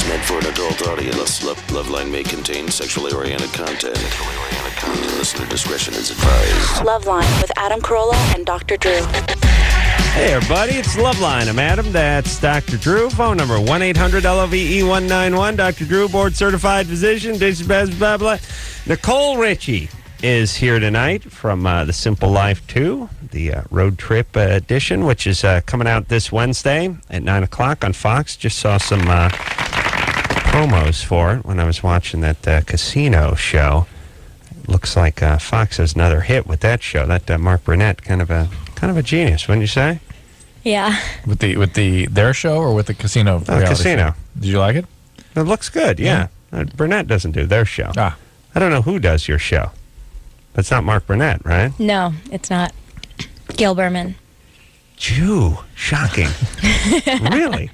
meant for an adult audience. LoveLine may contain sexually oriented content. Listener discretion is advised. LoveLine with Adam Carolla and Dr. Drew. Hey, everybody, it's LoveLine. I'm Adam. That's Dr. Drew. Phone number 1-800-LOVE-191. Dr. Drew, board-certified physician. Blah, blah. Nicole Richie is here tonight from The Simple Life 2, the road trip edition, which is coming out this Wednesday at 9 o'clock on Fox. Just saw some promos for it when I was watching that casino show. Looks like Fox has another hit with that show. That Mark Burnett, kind of a genius, wouldn't you say? Yeah. With their show or with the casino? Casino. Show? Did you like it? It looks good. Yeah. Burnett doesn't do their show. I don't know who does your show. It's not Mark Burnett, right? No, it's not. Gil Berman. Jew. Shocking. Really?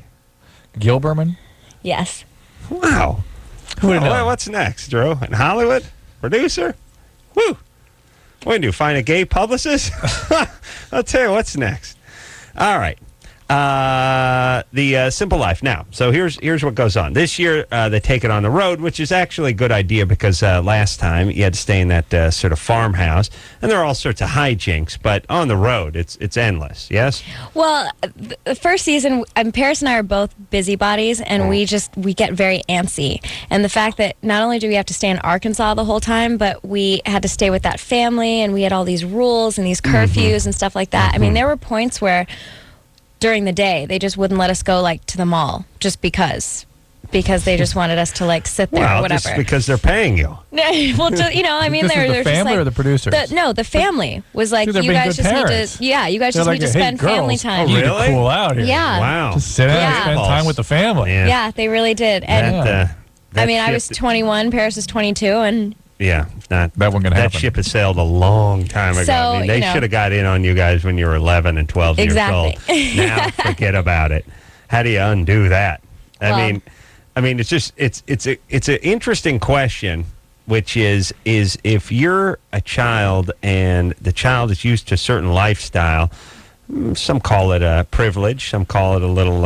Gil Berman? Yes. Wow. Well, what's next, Drew? In Hollywood? Producer? Woo. What do you do? Find a gay publicist? I'll tell you what's next. All right. The Simple Life. Now, so here's what goes on. This year, they take it on the road, which is actually a good idea because last time you had to stay in that sort of farmhouse, and there are all sorts of hijinks, but on the road, it's endless, yes? Well, the first season, Paris and I are both busybodies, and we get very antsy. And the fact that not only do we have to stay in Arkansas the whole time, but we had to stay with that family, and we had all these rules and these curfews and stuff like that. I mean, there were points where during the day they just wouldn't let us go to the mall just because they just wanted us to sit there or whatever. Just because they're paying you. Well, just, I mean, they're the family just or the producers? The family was like, Dude, you guys just parents. need to, you guys just need to spend family time. You need to cool out here. Yeah. Wow. Just sit down and spend time with the family. Yeah, they really did. And I mean, I was 21, Paris is 22, and yeah, that wasn't gonna happen. That ship has sailed a long time ago. So, I mean, they should have got in on you guys when you were 11 and 12 years old. Now forget about it. How do you undo that? I mean, it's just it's an interesting question, which is if you're a child and the child is used to a certain lifestyle. Some call it a privilege. Some call it a little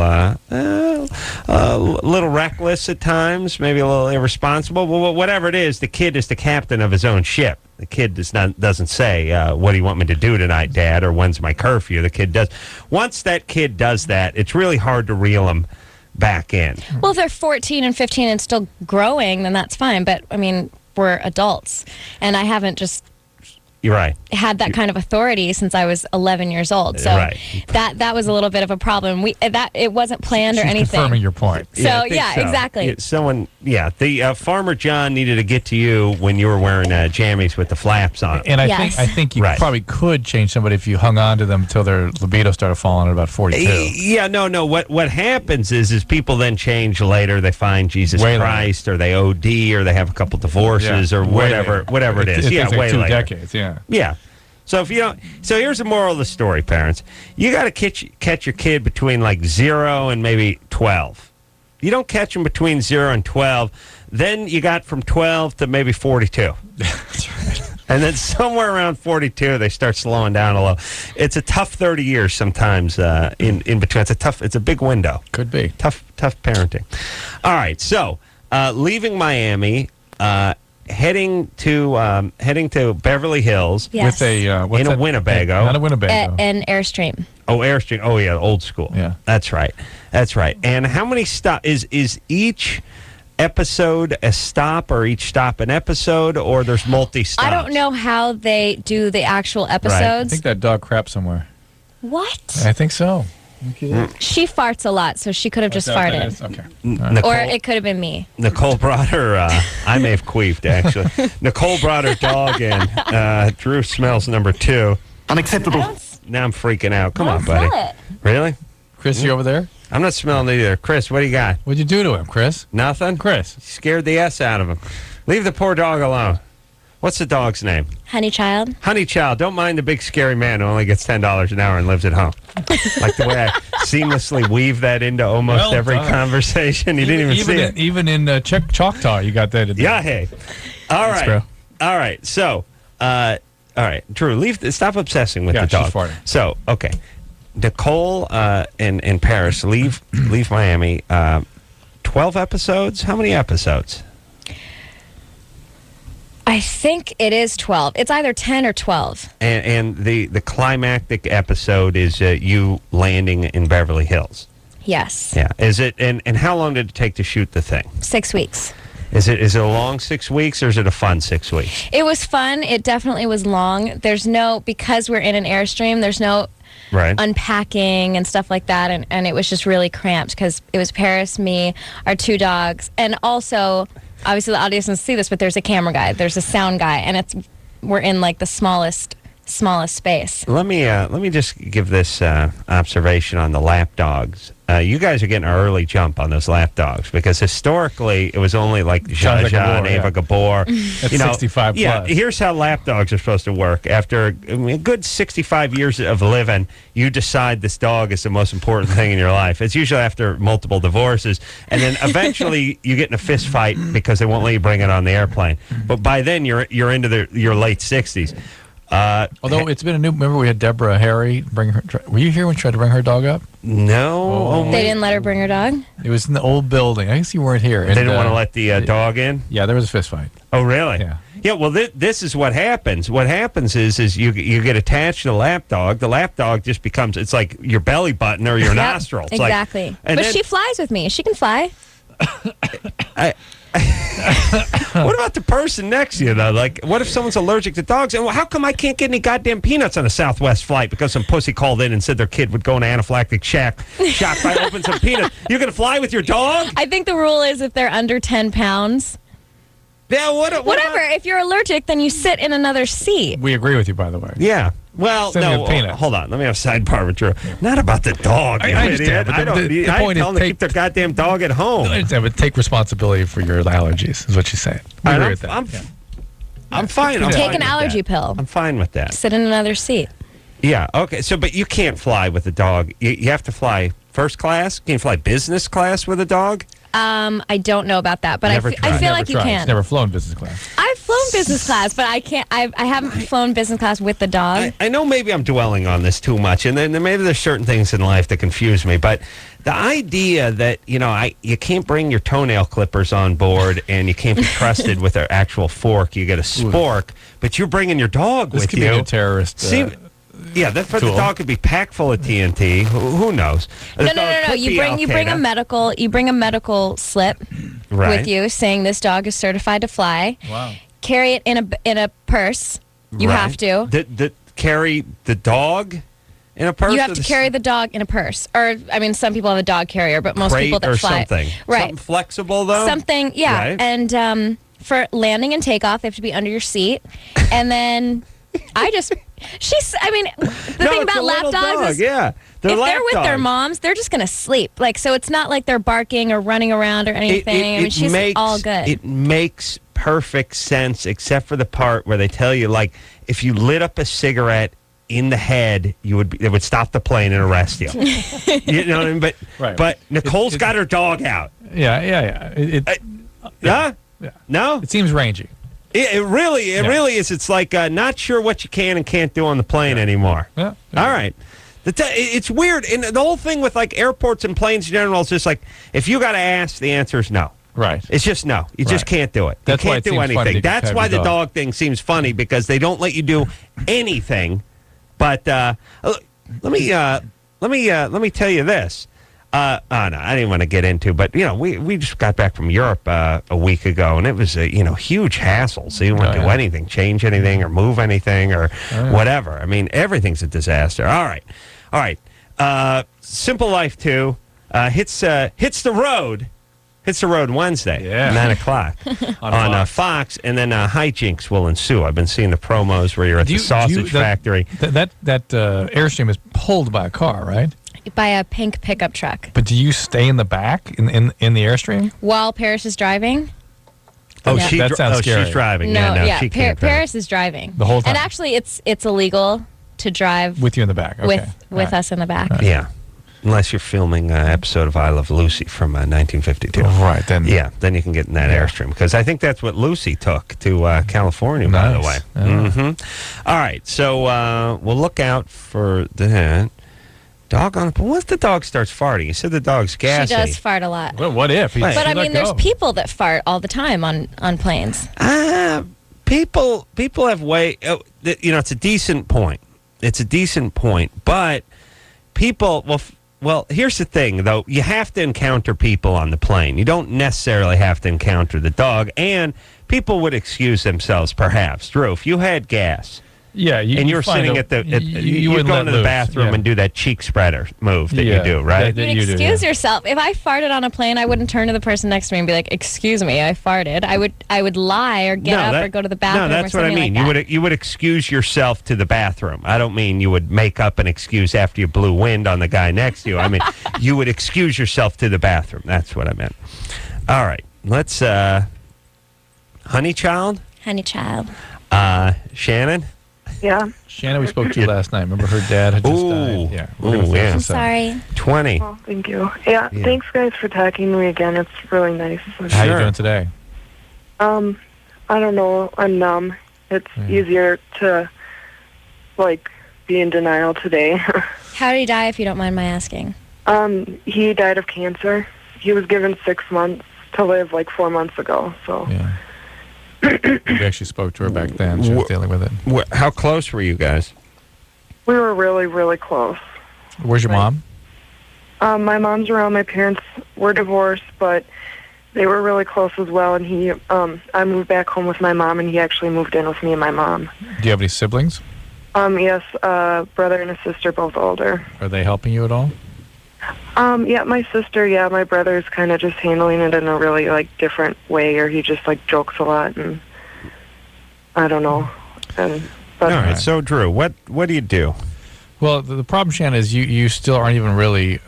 reckless at times, maybe a little irresponsible. Well, whatever it is, the kid is the captain of his own ship. The kid doesn't say, what do you want me to do tonight, Dad, or when's my curfew? The kid does. Once that kid does that, it's really hard to reel them back in. Well, if they're 14 and 15 and still growing, then that's fine. But, I mean, we're adults, and I haven't just... You're right. Had that kind of authority since I was 11 years old. So that was a little bit of a problem. It wasn't planned or anything. Confirming your point. So exactly. The Farmer John needed to get to you when you were wearing jammies with the flaps on. And I think you probably could change somebody if you hung on to them until their libido started falling at about 42. Yeah, no. What happens is people then change later. They find Jesus Christ, or they OD, or they have a couple divorces, or whatever it is. It way takes 2 later. decades. Yeah. Yeah. So if you don't, here's the moral of the story, parents. You got to catch your kid between 0 and maybe 12. You don't catch them between 0 and 12, then you got from 12 to maybe 42. That's right. And then somewhere around 42, they start slowing down a little. It's a tough 30 years sometimes in between. It's a big window. Could be. Tough parenting. All right. So leaving Miami. Heading to Beverly Hills yes. with a Winnebago. Not a Winnebago. An Airstream. Oh, Airstream. Oh, yeah, old school. Yeah, that's right. And how many stop is each episode a stop, or each stop an episode, or there's multi-stops? I don't know how they do the actual episodes. Right. I think that dog crapped somewhere. What? I think so. She farts a lot, so she could have just farted. Okay. Nicole, or it could have been me. Nicole brought her, I may have queefed, actually. Nicole brought her dog in. Drew smells number 2. Unacceptable. Now I'm freaking out. Come on, smell buddy. it. Really? Chris, you over there? I'm not smelling it either. Chris, what do you got? What'd you do to him, Chris? Nothing? Chris. Scared the S out of him. Leave the poor dog alone. What's the dog's name? Honey Child. Honey Child. Don't mind the big scary man who only gets $10 an hour and lives at home. Like the way I seamlessly weave that into almost every conversation. You didn't even see it. Even in Choctaw, you got that. Yeah, hey. All right. All right. So, all right. Drew, stop obsessing with the dog. She's farting. So, okay. Nicole and Paris leave Miami 12 episodes? How many episodes? I think it is 12. It's either 10 or 12. And the climactic episode is you landing in Beverly Hills. Yes. Yeah. Is it? And how long did it take to shoot the thing? 6 weeks. Is it a long 6 weeks or is it a fun 6 weeks? It was fun. It definitely was long. Because we're in an Airstream, there's no unpacking and stuff like that. And it was just really cramped because it was Paris, me, our 2 dogs. And also, obviously the audience doesn't see this, but there's a camera guy, there's a sound guy, and we're in like the smallest space. Let me just give this observation on the lap dogs. You guys are getting an early jump on those lap dogs because historically it was only like Zsa Zsa and Ava Gabor. That's 65 plus. Yeah, here's how lap dogs are supposed to work. After a good 65 years of living, you decide this dog is the most important thing in your life. It's usually after multiple divorces, and then eventually you get in a fist fight because they won't let you bring it on the airplane. But by then you're into your late 60s. Although it's been a new. Remember, we had Deborah Harry bring her. Were you here when she tried to bring her dog up? No. They didn't let her bring her dog? It was in the old building. I guess you weren't here. They didn't want to let the dog in? Yeah, there was a fist fight. Oh, really? Yeah. Yeah, well, this is what happens. What happens is you get attached to the lap dog. The lap dog just becomes, it's like your belly button or your nostril. It's exactly. Like, but she flies with me. She can fly. What about the person next to you, though? Like, what if someone's allergic to dogs? And how come I can't get any goddamn peanuts on a Southwest flight because some pussy called in and said their kid would go into anaphylactic shock if I open some peanuts? You're going to fly with your dog? I think the rule is if they're under 10 pounds. Yeah, whatever. If you're allergic, then you sit in another seat. We agree with you, by the way. Yeah. Well, no, hold on. Let me have a sidebar with Drew. Not about the dog, you idiot. I tell them to keep their goddamn dog at home. I understand, but take responsibility for your allergies, is what she's saying. We agree with that. I'm fine. Take an allergy pill. I'm fine with that. Sit in another seat. Yeah, okay. So, but you can't fly with a dog. You have to fly first class. Can you fly business class with a dog? I don't know about that, but I feel like you can. She's never flown business class. I've flown business class, but I can't. I haven't flown business class with the dog. I know maybe I'm dwelling on this too much, and then maybe there's certain things in life that confuse me. But the idea that you can't bring your toenail clippers on board, and you can't be trusted with an actual fork. You get a spork, but you're bringing your dog with you. This could be a terrorist. Yeah, the dog could be packed full of TNT. Who knows? No. You bring a medical slip with you saying this dog is certified to fly. Wow. Carry it in a purse. You have to. Carry the dog in a purse. You have to carry the dog in a purse, or some people have a dog carrier, but most people that fly something. Right. Something flexible though. Something, yeah. Right. And for landing and takeoff, they have to be under your seat, and then. The thing about lap dogs is if they're with their moms, they're just going to sleep. So it's not like they're barking or running around or anything. She's all good. It makes perfect sense, except for the part where they tell you, if you lit up a cigarette in the head, it would stop the plane and arrest you. You know what I mean? But Nicole's got her dog out. Yeah. Yeah? No? It seems rangy. It really is. It's like not sure what you can and can't do on the plane anymore. Yeah. All right. It's weird. And the whole thing with airports and planes in general is just if you got to ask, the answer is no. Right. It's just no. You just can't do it. That's you can't do anything. That's why the dog thing seems funny because they don't let you do anything. But let me tell you this. No, I didn't want to get into, but we just got back from Europe a week ago, and it was a huge hassle. So you don't do anything, change anything, or move anything, or whatever. I mean, everything's a disaster. All right. Simple Life 2 hits the road. Hits the road Wednesday, 9 o'clock on Fox, and then hijinks will ensue. I've been seeing the promos where you're at the sausage factory. That Airstream is pulled by a car, right? By a pink pickup truck. But do you stay in the back in the Airstream while Paris is driving? That sounds scary. She's driving. She can't Paris is driving the whole time. And actually, it's illegal to drive with you in the back. Okay. With us in the back. Right. Yeah, unless you're filming an episode of I Love Lucy from 1952. Right then. Yeah, then you can get in that Airstream because I think that's what Lucy took to California. By the way. Yeah. Mm-hmm. All right, so we'll look out for that. Dog on the once the dog starts farting, you said the dog's gassy. She does fart a lot. Well, what if? But I mean, there's people that fart all the time on planes. People have it's a decent point. It's a decent point, but people, well, here's the thing, though. You have to encounter people on the plane. You don't necessarily have to encounter the dog, and people would excuse themselves, perhaps. Drew, if you had gas... Yeah, and you're sitting you would go into the bathroom and do that cheek spreader move that you do, right? You'd excuse yourself. If I farted on a plane, I wouldn't turn to the person next to me and be like, "Excuse me, I farted." I would lie or get up or go to the bathroom. No, that's or what I something mean. Like you would excuse yourself to the bathroom. I don't mean you would make up an excuse after you blew wind on the guy next to you. I mean you would excuse yourself to the bathroom. That's what I meant. All right, let's Honey Child. Shannon. Yeah. Shannon, we spoke to you last night. Remember her dad had just died? Yeah. I'm sorry. 20. Oh, thank you. Yeah, thanks, guys, for talking to me again. It's really nice. How are you doing today? I don't know. I'm numb. It's easier to, be in denial today. How did he die, if you don't mind my asking? He died of cancer. He was given 6 months to live 4 months ago, so... Yeah. We actually spoke to her back then. She was dealing with it. How close were you guys? We were really, really close. Where's your mom? My mom's around. My parents were divorced, but they were really close as well. And I moved back home with my mom, and he actually moved in with me and my mom. Do you have any siblings? Yes, brother and a sister, both older. Are they helping you at all? Yeah, my sister, my brother's kind of just handling it in a really, different way, or he just, jokes a lot, and I don't know. All right, so, Drew, what do you do? Well, the problem, Shannon, is you still aren't even really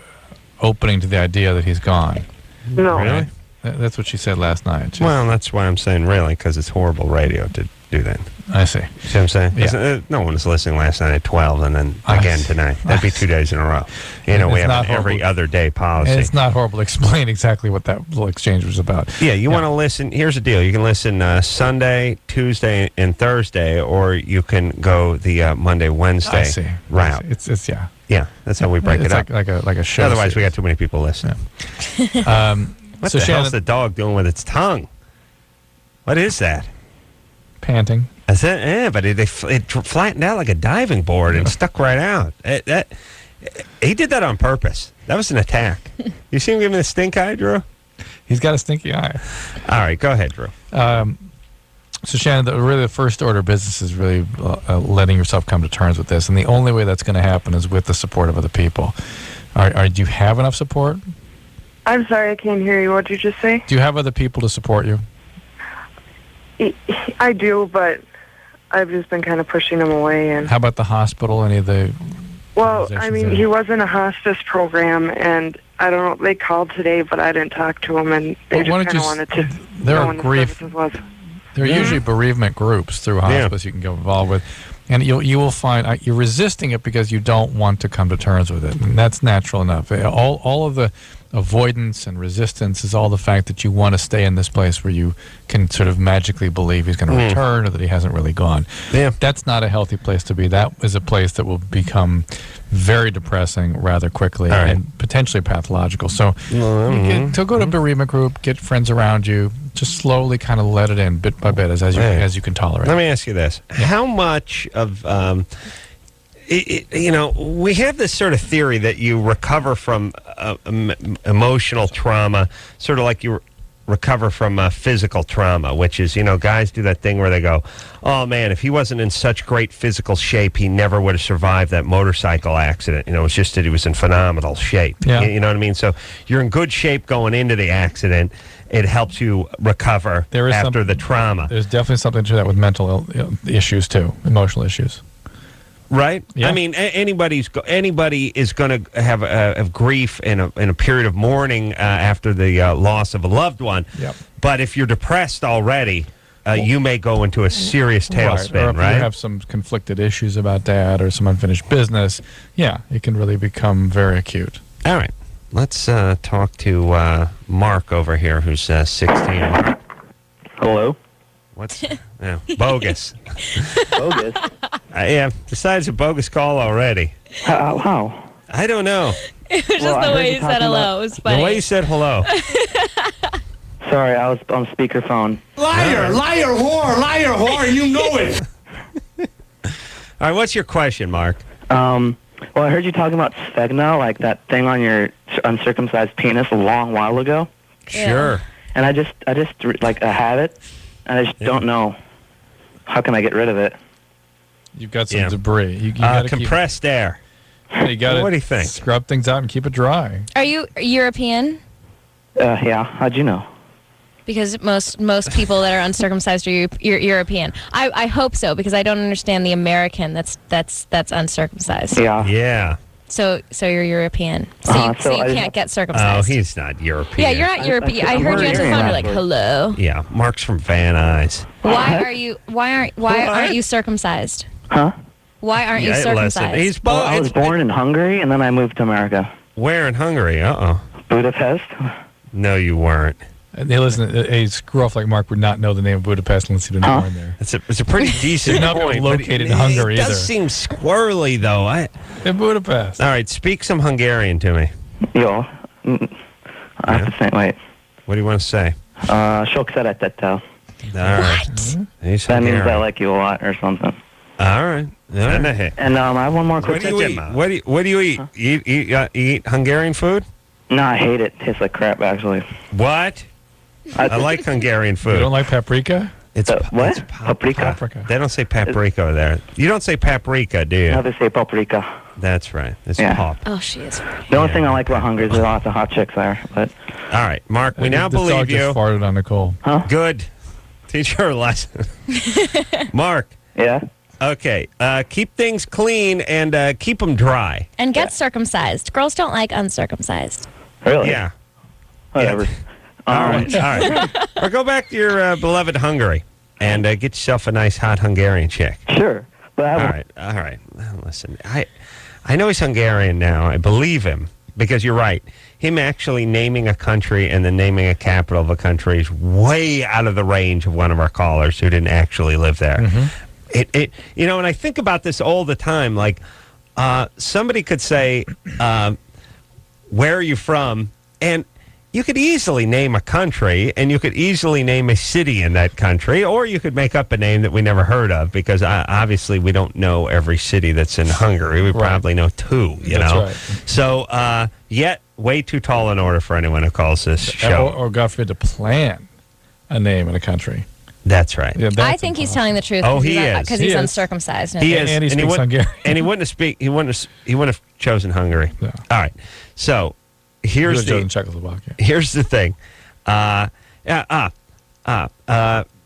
opening to the idea that he's gone. No. Really? That's what she said last night. Well, that's why I'm saying really, because it's horrible radio to do that. I see. See what I'm saying? Yeah. No one was listening last night at 12 and then again tonight. That'd be 2 days in a row. We have an every other day policy. And it's not horrible to explain exactly what that little exchange was about. Yeah, you want to listen. Here's the deal. You can listen Sunday, Tuesday, and Thursday, or you can go the Monday, Wednesday route. It's yeah. Yeah, that's how we break it up. Like a show. Otherwise, we got too many people listening. Yeah. What the hell's the dog doing with its tongue? What is that? Panting. Is that? Yeah, but it flattened out like a diving board and stuck right out. He did that on purpose. That was an attack. You see him giving the stink eye, Drew? He's got a stinky eye. All right, go ahead, Drew. So, Shannon, the first order of business is really letting yourself come to terms with this. And the only way that's going to happen is with the support of other people. Do you have enough support? I'm sorry, I can't hear you. What did you just say? Do you have other people to support you? I do, but I've just been kind of pushing him away. And how about the hospital? Any of the... Well, I mean, he was in a hospice program, and I don't know, they called today, but I didn't talk to him, and they just kind of wanted to know when the services was. There are usually bereavement groups through hospice you can get involved with. And you will find you're resisting it because you don't want to come to terms with it. And that's natural enough. All of the avoidance and resistance is all the fact that you want to stay in this place where you can sort of magically believe he's going to return or that he hasn't really gone. Yeah. That's not a healthy place to be. That is a place that will become very depressing rather quickly and potentially pathological. So to go to a bereavement group, get friends around you, just slowly kind of let it in bit by bit as you can tolerate. Let me ask you this. Yeah. How much of... we have this sort of theory that you recover from emotional trauma, sort of like you recover from physical trauma, which is, guys do that thing where they go, oh, man, if he wasn't in such great physical shape, he never would have survived that motorcycle accident. It's just that he was in phenomenal shape. Yeah. You know what I mean? So you're in good shape going into the accident. It helps you recover after the trauma. There's definitely something to that with mental issues, too, emotional issues. Right? Yeah. I mean, anybody is going to have grief in a period of mourning after the loss of a loved one. Yep. But if you're depressed already, you may go into a serious tailspin, Or if you have some conflicted issues about dad or some unfinished business, it can really become very acute. All right. Let's talk to Mark over here, who's 16. Hello? What's bogus? Bogus? Yeah, besides a bogus call already. How? I don't know. It was just the way you said hello. It was funny. The way you said hello. Sorry, I was on speakerphone. Liar, whore, you know it. All right, what's your question, Mark? Well, I heard you talking about sphegna, like that thing on your uncircumcised penis a long while ago. Sure. And I just like, I have it, and I just don't know. How can I get rid of it? You've got some debris. You gotta compressed air. You got What do you think? Scrub things out and keep it dry. Are you European? Yeah. How'd you know? Because most people that are uncircumcised are European. I hope so, because I don't understand the American that's uncircumcised. Yeah. Yeah. So you're European. So you can't get Oh, circumcised. he's not European. Yeah, you're not European. I heard you answer the phone. You're like, hello. Yeah, Mark's from Van Nuys. Why aren't you circumcised? Huh? Why aren't you circumcised? Listen, Well, I was born in Hungary, and then I moved to America. Where in Hungary? Budapest. No, you weren't. Hey, listen, a screw off like Mark would not know the name of Budapest unless he'd been born there. It's a pretty decent Not point. located in Hungary It does either. seem squirrely, though. In Budapest. All right, speak some Hungarian to me. Yo. I have to think, wait. What do you want to say? Sok szeretettel. All right. He's That means I Hungarian. like you a lot or something. All right. And I have one more What question. do you eat? What do you eat? You eat Hungarian food? No, I hate it. It tastes like crap, actually. What? I like Hungarian food. You don't like paprika? It's what? It's Paprika? They don't say paprika over there. You don't say paprika, do you? No, they say paprika. That's right. It's Yeah. pop. Oh, she is funny. The only thing I like about Hungary is there's lots of hot chicks there. But All right, Mark, we now This dog believe just you. farted on Nicole. Good. Teach her a lesson. Mark, yeah, okay. Keep things clean and keep them dry. And get circumcised. Girls don't like uncircumcised. really? Yeah. Whatever. All right. All right. Or go back to your beloved Hungary and get yourself a nice hot Hungarian chick. Sure. But I have All right. Well, listen, I know he's Hungarian now. I believe him because you're right. Him actually naming a country and then naming a capital of a country is way out of the range of one of our callers who didn't actually live there. It and I think about this all the time. Like somebody could say, "Where are you from?" and you could easily name a country, and you could easily name a city in that country, or you could make up a name that we never heard of, because obviously we don't know every city that's in Hungary. We probably know two, you That's know? right. So, yet, way too tall an order for anyone who calls this show. Or God forbid, to plan a name in a country. That's right. Yeah, I think he's telling the truth. Oh, he is. Because He he's is. uncircumcised. He is, And he speaks wouldn't- Hungarian. and he wouldn't have chosen Hungary. No. All right. So, here's in the Czechoslovakia. Here's the thing.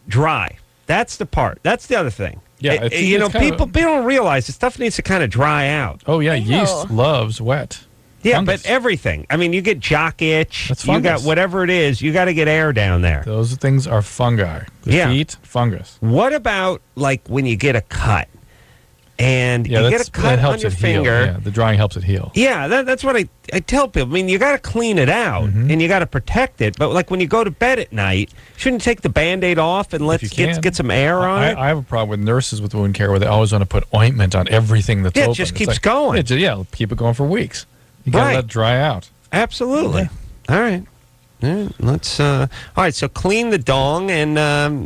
Dry. That's the part. That's the other thing. Yeah, it's kind people of- don't realize the stuff needs to kind of dry out. Oh, yeah, Ew. yeast loves wet. Yeah, Fungus. but everything. I mean, you get jock itch. That's You got fungus. whatever it is. You got to get air down there. Those things are fungi. The Yeah. feet, fungus. What about like when you get a cut and Yeah, you get a that cut helps on your it heal. finger? Yeah, the drying helps it heal. Yeah, that's what I tell people. I mean, you got to clean it out and you got to protect it. But like when you go to bed at night, shouldn't you take the Band-Aid off and let's If you can. get some air on it? I have a problem with nurses with wound care where they always want to put ointment on everything that's Yeah, it open. just It's keeps like, going. Yeah, keep it going for weeks. You got to Right. let it dry out. Absolutely. All right. Let's. All right. So clean the dong and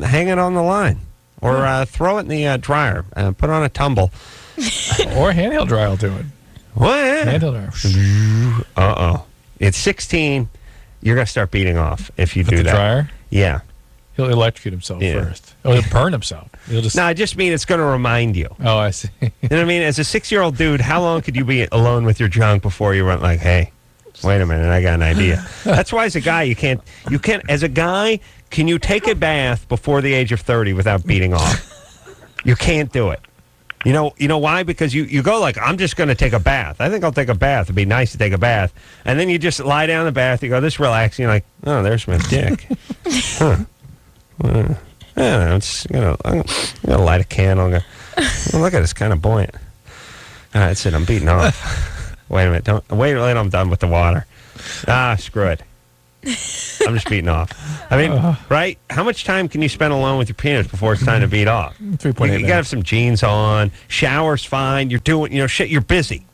hang it on the line, or throw it in the dryer. Put on a tumble. Or handheld dryer will do it. What? Handheld dryer. It's 16. You're gonna start beating off if you With do the that. dryer, Yeah. he'll electrocute himself Yeah. first. Oh, he'll burn himself. He'll just. No, I just mean it's gonna remind you. Oh, I see. You know what I mean? As a 6-year-old dude, how long could you be alone with your junk before you went like, hey? Wait a minute, I got an idea. That's why as a guy, you can't, as a guy, can you take a bath before the age of 30 without beating off? You can't do it. You know why? Because you go like, I'm just going to take a bath. I think I'll take a bath. It'd be nice to take a bath. And then you just lie down in the bath, you go, this is relaxing. You're like, oh, there's my dick. Huh. I don't know, I'm gonna light a candle and go, oh, look at it, it's kind of buoyant. All right, that's it, I'm beating off. Wait a minute. Don't wait until I'm done with the water. Screw it. I'm just beating off. I mean, right? How much time can you spend alone with your penis before it's time to beat off? 3.8 You got to have some jeans on. Shower's fine. You're doing, shit. You're busy.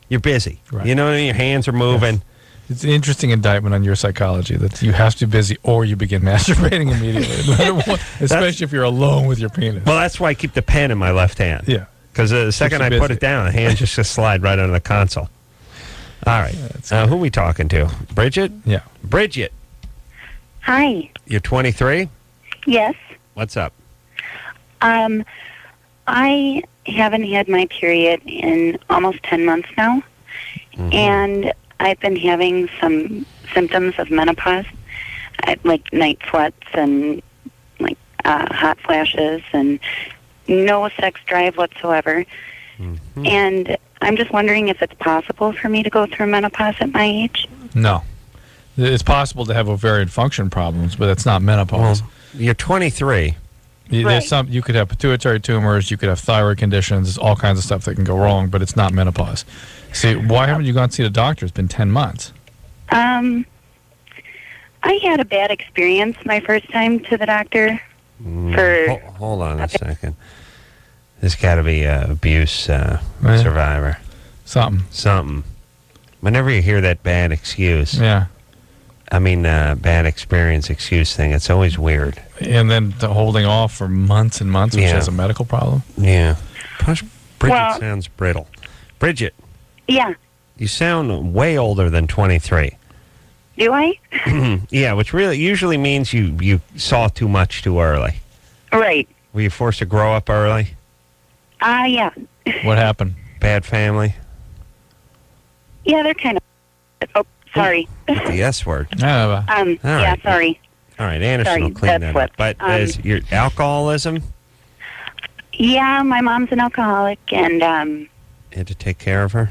You're busy. Right. You know what I mean? Your hands are moving. Yes. It's an interesting indictment on your psychology that you have to be busy or you begin masturbating immediately, no matter what, especially if you're alone with your penis. Well, that's why I keep the pen in my left hand. Yeah. Because the second I put it down, the hand just slide right under the console. All right. Who are we talking to? Bridget? Yeah. Bridget. Hi. You're 23? Yes. What's up? I haven't had my period in almost 10 months now, and I've been having some symptoms of menopause, like night sweats and like hot flashes and no sex drive whatsoever. And I'm just wondering if it's possible for me to go through menopause at my age. No. It's possible to have ovarian function problems, but it's not menopause. Well, you're 23. There's some. You could have pituitary tumors. You could have thyroid conditions. There's all kinds of stuff that can go wrong, but it's not menopause. See, why haven't you gone to see the doctor? It's been 10 months. I had a bad experience my first time to the doctor. Hold on a second. There's got to be an abuse survivor. Something. Whenever you hear that bad excuse, bad experience excuse thing, it's always weird. And then the holding off for months and months, which has a medical problem. Yeah. Bridget sounds brittle. Bridget. Yeah. You sound way older than 23. Do I? Yeah, which really usually means you saw too much too early. Right. Were you forced to grow up early? Yeah. What happened? Bad family? Yeah, they're kind of... Oh, sorry. The S word. All right. Sorry. All right, Anderson will clean that up. But is your alcoholism? Yeah, my mom's an alcoholic, and... You had to take care of her?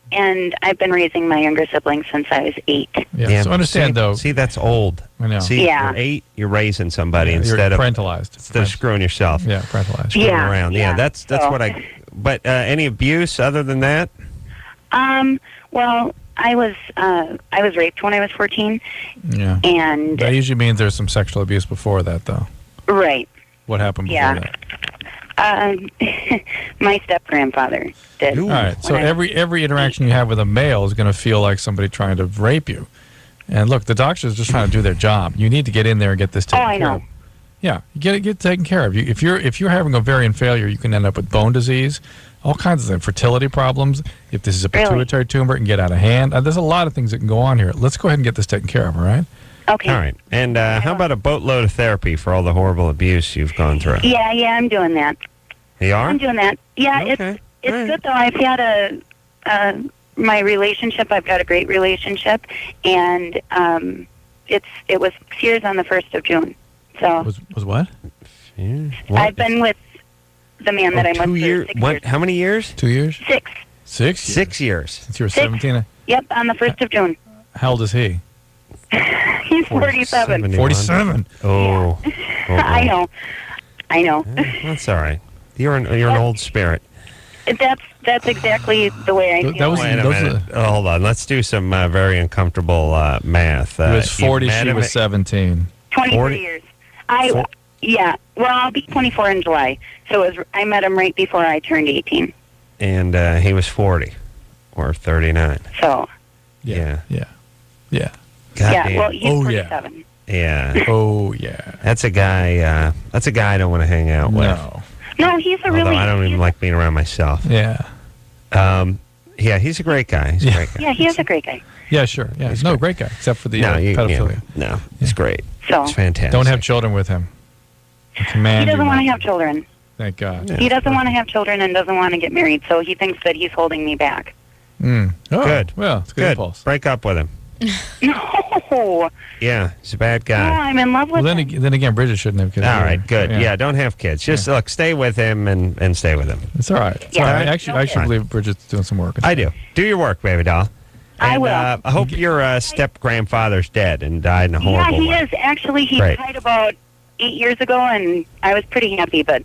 And I've been raising my younger siblings since I was 8. Yeah, so understand, though... See, that's old. I know. See, you're 8, you're raising somebody instead you're of... parentalized. Instead of screwing yourself. Yeah, parentalized. Screwing around. Yeah, that's what I... But any abuse other than that? Well, I was raped when I was 14. Yeah. And... That usually means there's some sexual abuse before that, though. Right. What happened before that? My step-grandfather did. All right, so every interaction you have with a male is going to feel like somebody trying to rape you. And look, the doctor's just trying to do their job. You need to get in there and get this taken care of. I know. Yeah, get taken care of. If you're having ovarian failure, you can end up with bone disease, all kinds of things, fertility problems. If this is a pituitary tumor, it can get out of hand. There's a lot of things that can go on here. Let's go ahead and get this taken care of, all right? Okay. All right. And how about a boatload of therapy for all the horrible abuse you've gone through? Yeah, I'm doing that. You are? I'm doing that. Yeah, okay. It's good, though. I've had my relationship, I've got a great relationship, and it was years on the 1st of June. So was what? Yeah. I've been with the man that I'm with 2 years. 6 What? years. How many years? 2 years? 6. 6 years? 6 years. Since you were 6. 17? Yep, on the 1st of June. How old is he? He's 47. 47. Oh. I know. That's all right. You're an old spirit. That's exactly the way I feel. Wait a minute. Hold on. Let's do some very uncomfortable math. He was 40, she was 17. 24 years. Yeah. Well, I'll be 24 in July. So I met him right before I turned 18. And he was 40 or 39. So. Yeah. God damn. Well, he's 47. Yeah. Oh, yeah. That's a guy. That's a guy I don't want to hang out with. No, he's a really... I don't even like being around myself. Yeah. Yeah, he's a great guy. He's a great guy. Yeah, he is a great guy. Yeah, sure. Yeah, he's no great guy, except for the pedophilia. No, he's great. So it's fantastic. Don't have children with him. He doesn't want to have children. Thank God. He doesn't want to have children and doesn't want to get married, so he thinks that he's holding me back. Oh, good. Well, it's good impulse. Break up with him. No. Yeah, he's a bad guy. Oh, I'm in love with him. Then again, Bridget shouldn't have kids. All right, good. Yeah, don't have kids. Just look, stay with him and stay with him. It's all right. It's all right. Actually, I should believe Bridget's doing some work. I do. Do your work, baby doll. And, I will. I hope your step-grandfather's dead and died in a horrible way. Yeah, he is. Actually, he died about 8 years ago, and I was pretty happy, but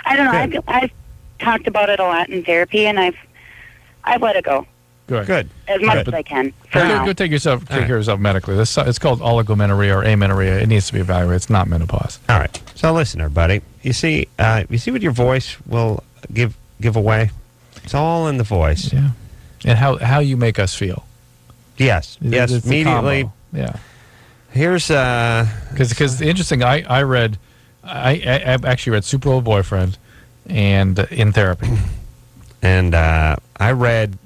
I don't know. I've talked about it a lot in therapy, and I've let it go. Good. As much as I can. Go take care of yourself medically. It's called oligomenorrhea or amenorrhea. It needs to be evaluated. It's not menopause. All right. So listen, everybody. You see what your voice will give away. It's all in the voice. Yeah. And how you make us feel. Yes. Yes. It's Immediately. Yeah. Here's because interesting. I actually read Super Bowl Boyfriend and in therapy. And I read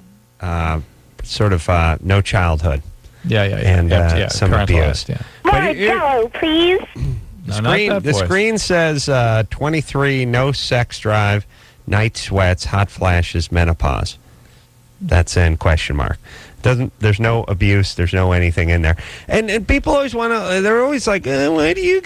sort of No Childhood. Yeah. And some abuse. Yeah. More Jello, please. The screen says 23, no sex drive, night sweats, hot flashes, menopause. That's in question mark. There's no abuse, there's no anything in there. And people always want to, they're always like, why do you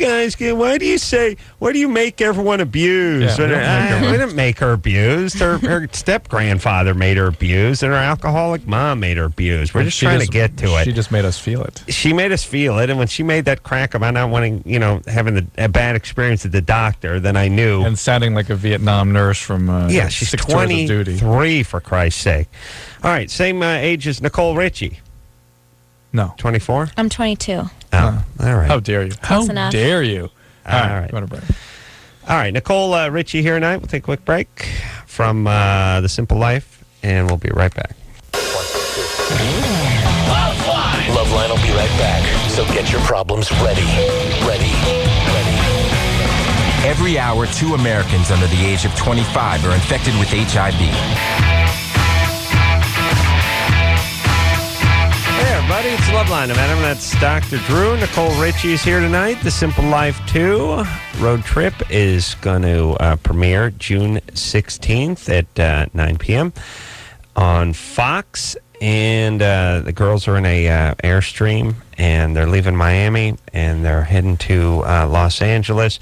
make everyone abused? Yeah, we didn't make her abused. Her step-grandfather made her abused, and her alcoholic mom made her abused. We're just trying to get to it. She just made us feel it. She made us feel it, and when she made that crack about not wanting, having a bad experience at the doctor, then I knew. And sounding like a Vietnam nurse from she's 6 Tours of Duty. 23, for Christ's sake. All right, same age as Nicole Richie. No. 24? I'm 22. Oh, all right. How dare you? Close enough. Dare you? All right. Go on a break. All right, Nicole Richie here tonight. We'll take a quick break from The Simple Life, and we'll be right back. LoveLine will be right back. So get your problems ready. Every hour, 2 Americans under the age of 25 are infected with HIV. Hey, everybody, it's LoveLine. Madam, that's Dr. Drew. Nicole Richie is here tonight. The Simple Life 2 road trip is going to premiere June 16th at 9 p.m. on Fox. And the girls are in a Airstream, and they're leaving Miami, and they're heading to Los Angeles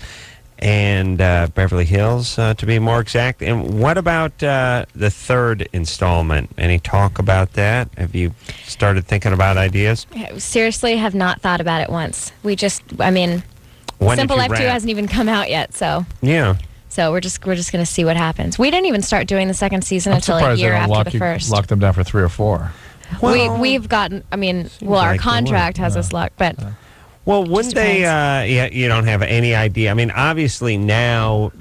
and Beverly Hills, to be more exact. And what about the third installment? Any talk about that? Have you started thinking about ideas? Seriously, have not thought about it once. When Simple Life 2 hasn't even come out yet, so. Yeah. So we're just going to see what happens. We didn't even start doing the second season until a year after the first. Lock them down for 3 or 4. Well, we've gotten, our contract has us locked, but. Well, wouldn't they, you don't have any idea. I mean, obviously now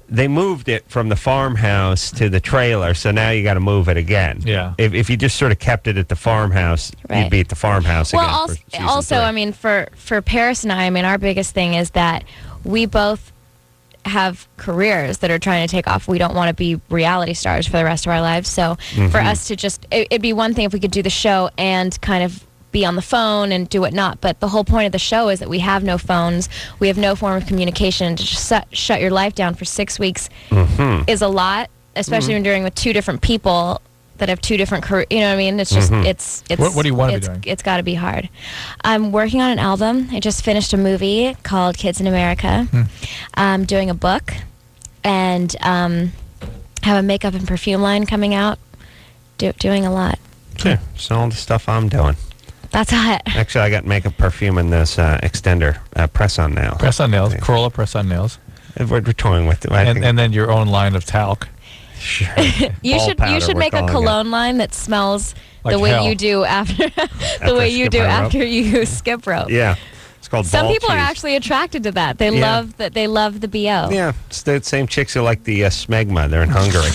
they moved it from the farmhouse to the trailer, so now you got to move it again. Yeah. If you just sort of kept it at the farmhouse, you'd be at the farmhouse again. Well, also, for Paris and I, our biggest thing is that we both have careers that are trying to take off. We don't want to be reality stars for the rest of our lives. So for us to it'd be one thing if we could do the show and kind of be on the phone and do whatnot. But the whole point of the show is that we have no phones. We have no form of communication. To just shut your life down for 6 weeks is a lot, especially when you're doing with 2 different people that have 2 different careers. You know what I mean? It's just, it's What do you want to be doing? It's got to be hard. I'm working on an album. I just finished a movie called Kids in America. I'm doing a book and have a makeup and perfume line coming out. Doing a lot. Yeah, so all the stuff I'm doing. That's hot. Actually, I got makeup, perfume, and this extender, press-on nails. Press-on nails. Corolla press-on nails. We're toying with it. And then your own line of talc. Sure. You should make a cologne line that smells like the way hell. you do after after you use skip rope. Yeah. It's called Some ball people are cheese. actually attracted to that. They love the BO. Yeah, it's the same chicks who like the smegma. They're in Hungary.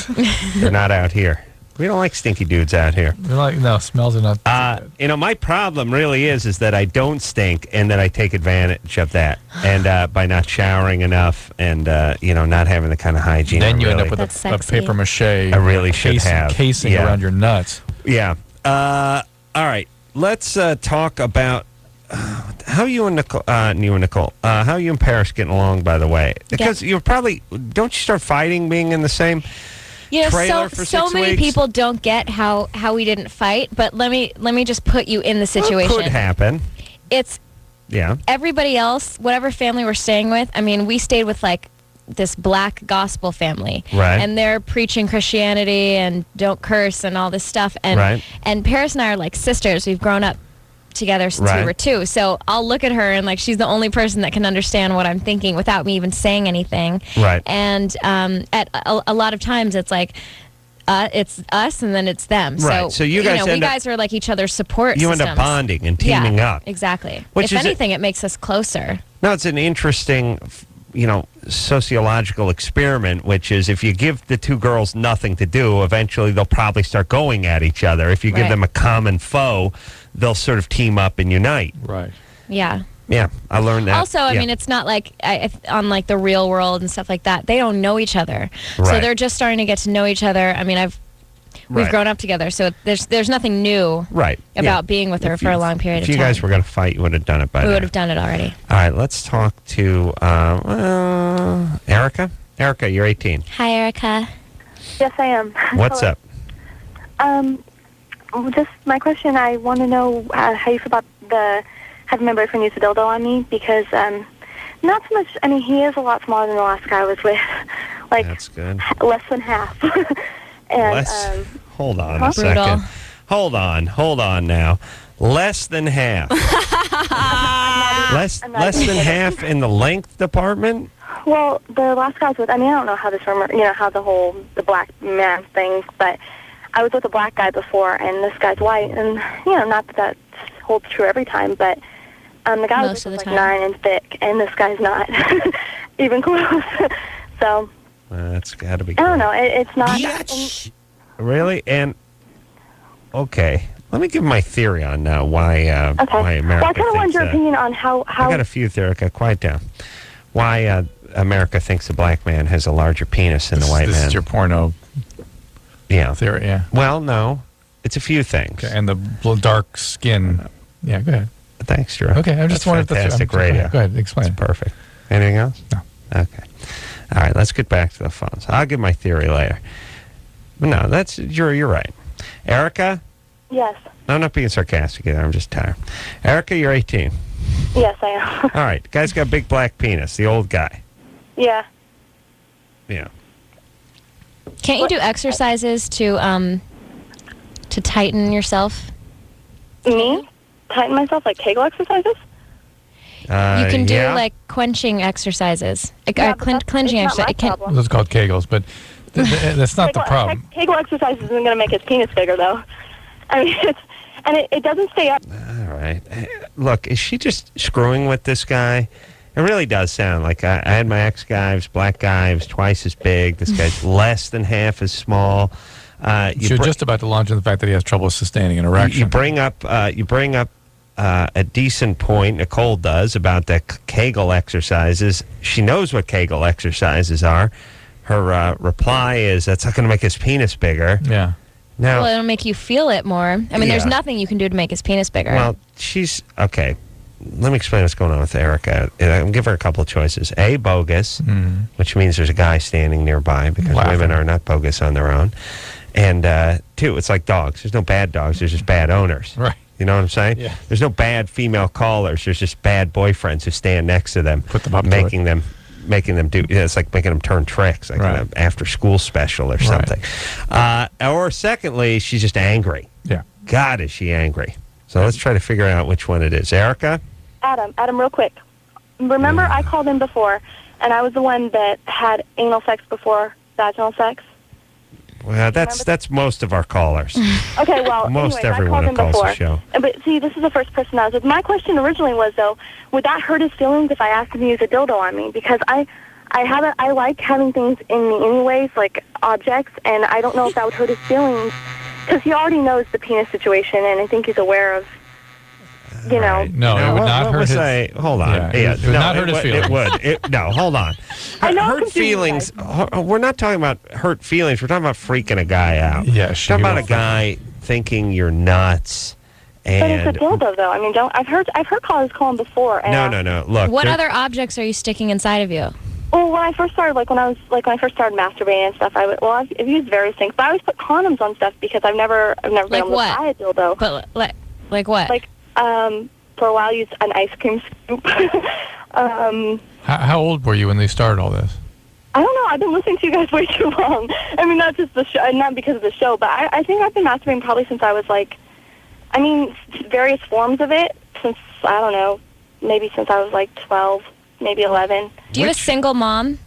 They're not out here. We don't like stinky dudes out here. No, smells are not. My problem really is that I don't stink, and that I take advantage of that, and by not showering enough, and not having the kind of hygiene. Then you end up with That's a sexy. paper mache. I really should have casing around your nuts. Yeah. All right. Let's talk about how you and Nicole, how you and Paris getting along, by the way, because you're probably, don't you start fighting being in the same trailer for 6 so many weeks? people don't get how we didn't fight, but let me just put you in the situation. Well, it could happen. It's everybody else, whatever family we're staying with. We stayed with like this black gospel family, right? And they're preaching Christianity and don't curse and all this stuff. And and Paris and I are like sisters. We've grown up together since we were 2. So I'll look at her and like she's the only person that can understand what I'm thinking without me even saying anything. Right. And at a lot of times it's like it's us and then it's them. Right. So you guys we guys are like each other's support You systems. end up bonding and teaming up. Exactly. Which if is anything, it makes us closer. No, it's an interesting, sociological experiment, which is if you give the two girls nothing to do, eventually they'll probably start going at each other. If you give them a common foe, they'll sort of team up and unite. Right. Yeah. Yeah, I learned that. Also, I mean, it's not like on like the Real World and stuff like that. They don't know each other, so they're just starting to get to know each other. I mean, we've grown up together, so there's nothing new about being with her for a long period of time. If you guys were going to fight, you would have done it by now. We would have done it already. All right, let's talk to Erica. Erica, you're 18. Hi, Erica. Yes, I am. What's up? Just my question. I want to know how you feel about having my boyfriend use a dildo on me, because not so much. I mean, he is a lot smaller than the last guy I was with. Like, that's good. Less than half. And hold on a second. Hold on now. Less than half. less than half in the length department? Well, the last guy I was with, I mean, I don't know how how the black man thing, but I was with a black guy before, and this guy's white, and, not that holds true every time, but the guy was like 9 and thick, and this guy's not even close. So that's got to be. I don't know. It's not. Really? And okay, let me give my theory on why America. Well, I kind of want your opinion on how. I got a few theories. Quiet down. Why America thinks the black man has a larger penis than the white man? This is your porno. Theory. Yeah. Well, no, it's a few things. Okay, and the dark skin. Yeah. Go ahead. Thanks, Drew. Okay, I just wanted fantastic radio. Go ahead, explain. It's perfect. Anything else? No. Okay. All right, let's get back to the phones. I'll give my theory later. But no, you're right. Erica? Yes. I'm not being sarcastic either. I'm just tired. Erica, you're 18. Yes, I am. All right, the guy's got a big black penis, the old guy. Yeah. Yeah. Can't you do exercises to tighten yourself? Me? Tighten myself, like Kegel exercises? You can do like quenching exercises, clenching exercises. Those are called Kegels, but that's not the problem. Kegel exercises isn't going to make his penis bigger, though. I mean, it doesn't stay up. All right. Look, is she just screwing with this guy? It really does sound like I had my ex-guy, he was black guy, he was twice as big. This guy's less than half as small. You're just about to launch into the fact that he has trouble sustaining an erection. You bring up a decent point, Nicole does, about the Kegel exercises. She knows what Kegel exercises are. Her reply is, that's not going to make his penis bigger. Yeah. Now, well, it'll make you feel it more. I mean, there's nothing you can do to make his penis bigger. Well, okay. Let me explain what's going on with Erica. I'm giving her a couple of choices. A, bogus, which means there's a guy standing nearby, because women are not bogus on their own. And 2, it's like dogs. There's no bad dogs. There's just bad owners. Right. You know what I'm saying? Yeah. There's no bad female callers. There's just bad boyfriends who stand next to them, put them up, making them do. It's like making them turn tricks, like an after-school special or something. Or secondly, she's just angry. Yeah. God, is she angry? So let's try to figure out which one it is. Erica? Adam, real quick. Remember, I called in before, and I was the one that had anal sex before vaginal sex. Well, that's most of our callers. Okay, well, most anyways, everyone who calls the show. But see, this is the first person I was with. My question originally was, though, would that hurt his feelings if I asked him to use a dildo on me? Because I like having things in me anyways, like objects, and I don't know if that would hurt his feelings, because he already knows the penis situation, and I think he's aware of, you know. Right. No, it would not hurt his... Hold on. It would not hurt his feelings. It would. No, hold on. Hurt feelings. We're not talking about hurt feelings. We're talking about freaking a guy out. Yeah, we're talking about a guy thinking you're nuts. And but it's a dildo, though. I mean, I've heard callers call him before. And no. Look. What other objects are you sticking inside of you? Well, when I first started, when I first started masturbating and stuff, I've used various things, but I always put condoms on stuff because I've never been able to buy a dildo. But like what? For a while, I used an ice cream scoop. How old were you when they started all this? I don't know. I've been listening to you guys way too long. I mean, not just the show, not because of the show, but I think I've been masturbating probably since I was various forms of it since, I don't know, maybe since I was 12, maybe 11. Do you have a single mom?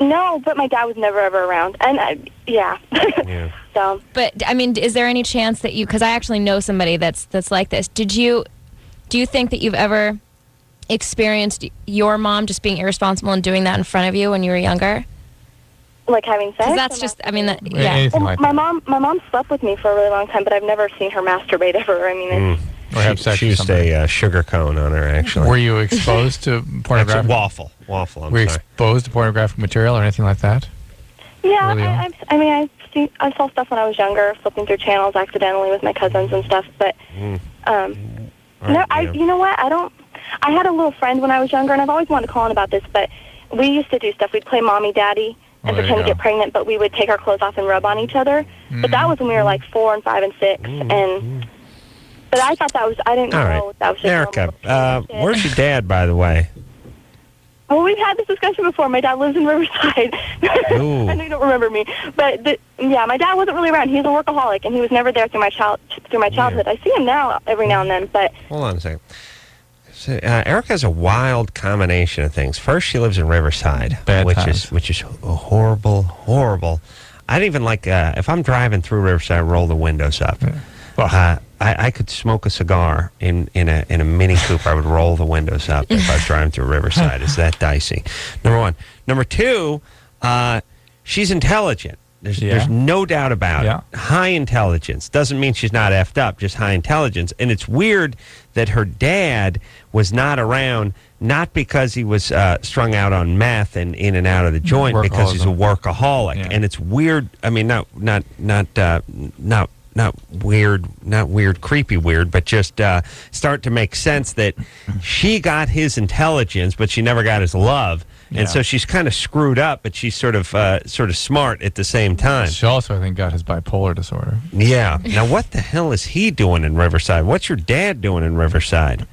No, but my dad was never ever around, and yeah. So. But I mean, is there any chance that because I actually know somebody that's like this. Do you think that you've ever experienced your mom just being irresponsible and doing that in front of you when you were younger? Like having sex? Because that's just, I mean, yeah. Anything Well, like my mom slept with me for a really long time, but I've never seen her masturbate ever. I mean, it's, or have sex She with used somebody. a sugar cone on her, actually. Were you exposed to pornographic? Actually, waffle. I'm Were you sorry. exposed to pornographic material or anything like that? yeah. Early on? I saw stuff when I was younger, flipping through channels accidentally with my cousins and stuff. But you know what? I had a little friend when I was younger, and I've always wanted to call in about this. But we used to do stuff. We'd play mommy, daddy, and there you pretend to go. get pregnant. But we would take our clothes off and rub on each other. But that was when we were like 4 and 5 and 6, and. But I thought that was, I didn't All know right. that was just Erica, normal. where's your dad, by the way? Well, we've had this discussion before. My dad lives in Riverside. Ooh. I know you don't remember me. But, my dad wasn't really around. He's a workaholic, and he was never there through my childhood. I see him now every now and then, but... Hold on a second. So, Erica's a wild combination of things. First, she lives in Riverside, which is horrible. I don't even like, if I'm driving through Riverside, I roll the windows up. I could smoke a cigar in a Mini Cooper. I would roll the windows up if I was driving through Riverside. It's that dicey. Number one. Number two, she's intelligent. There's no doubt about it. High intelligence. Doesn't mean she's not effed up, just high intelligence. And it's weird that her dad was not around, not because he was strung out on meth and in and out of the joint, because he's a workaholic. Yeah. And it's weird. I mean, not weird, creepy weird, but just start to make sense that she got his intelligence, but she never got his love. And so she's kind of screwed up, but she's sort of smart at the same time. She also, I think, got his bipolar disorder. Yeah. Now, what the hell is he doing in Riverside? What's your dad doing in Riverside?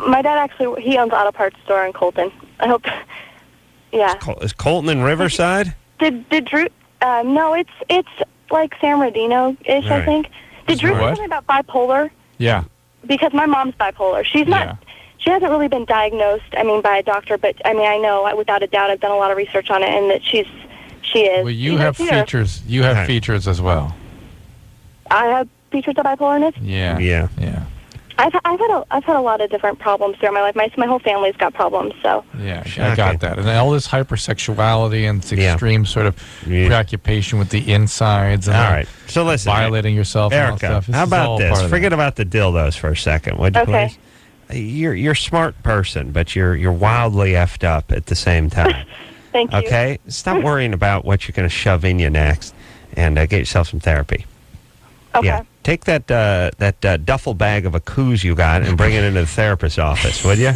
My dad actually, he owns an auto parts store in Colton. I hope, yeah. Is Colton in Riverside? Did Drew, no, it's like San Bernardino-ish, All I right. think. Did Drew say What? something about bipolar? Yeah. Because my mom's bipolar. She's not, she hasn't really been diagnosed, by a doctor, but, I know, without a doubt, I've done a lot of research on it, and that she is. Well, you have features. You have features as well. I have features of bipolarness? Yeah. I've had a lot of different problems throughout my life. My whole family's got problems, so. Yeah, I got that. And all this hypersexuality and this extreme sort of preoccupation with the insides. And all right. So listen. Violating yourself and all Erica, stuff. This how is about all this? part of Forget about the dildos for a second, would you Okay. please? You're a smart person, but you're wildly effed up at the same time. Thank you. Okay? Stop worrying about what you're going to shove in you next, and get yourself some therapy. Okay. Yeah. Take that duffel bag of a coos you got and bring it into the therapist's office, would you?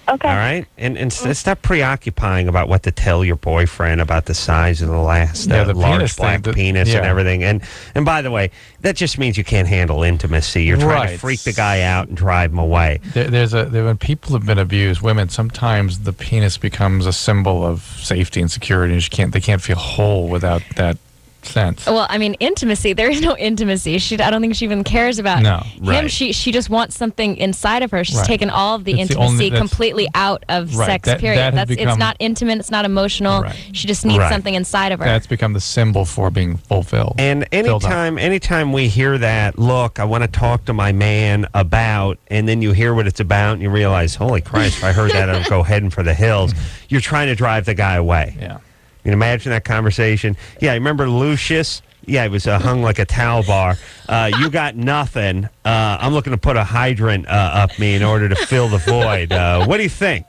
Okay. All right? And stop preoccupying about what to tell your boyfriend about the size of the last the large penis black thing, penis and everything. And by the way, that just means you can't handle intimacy. You're trying to freak the guy out and drive him away. When people have been abused, women, sometimes the penis becomes a symbol of safety and security. And they can't feel whole without that sense. Well, intimacy. There is no intimacy. I don't think she even cares about him. Right. She just wants something inside of her. She's taken all of the That's the intimacy only- completely out of sex. Period. It's not intimate. It's not emotional. She just needs something inside of her. That's become the symbol for being fulfilled. And anytime we hear that, look, I want to talk to my man about, and then you hear what it's about, and you realize, holy Christ, if I heard that, I'd go heading for the hills. You're trying to drive the guy away. Yeah. You can imagine that conversation. Yeah, remember Lucius? Yeah, he was hung like a towel bar. You got nothing. I'm looking to put a hydrant up me in order to fill the void. What do you think?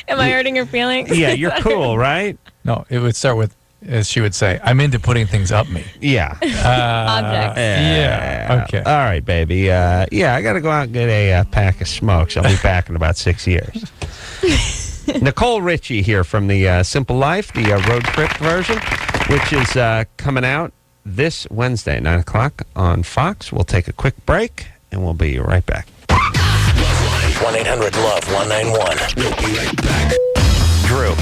Am I hurting your feelings? Yeah, you're cool, right? No, it would start with, as she would say, I'm into putting things up me. Yeah. Objects. Yeah. Okay. All right, baby. Yeah, I got to go out and get a pack of smokes. I'll be back in about 6 years. Nicole Richie here from the Simple Life, the road trip version, which is coming out this Wednesday, 9 o'clock on Fox. We'll take a quick break, and we'll be right back. 1-800-LOVE-191. We'll be right back. Drew.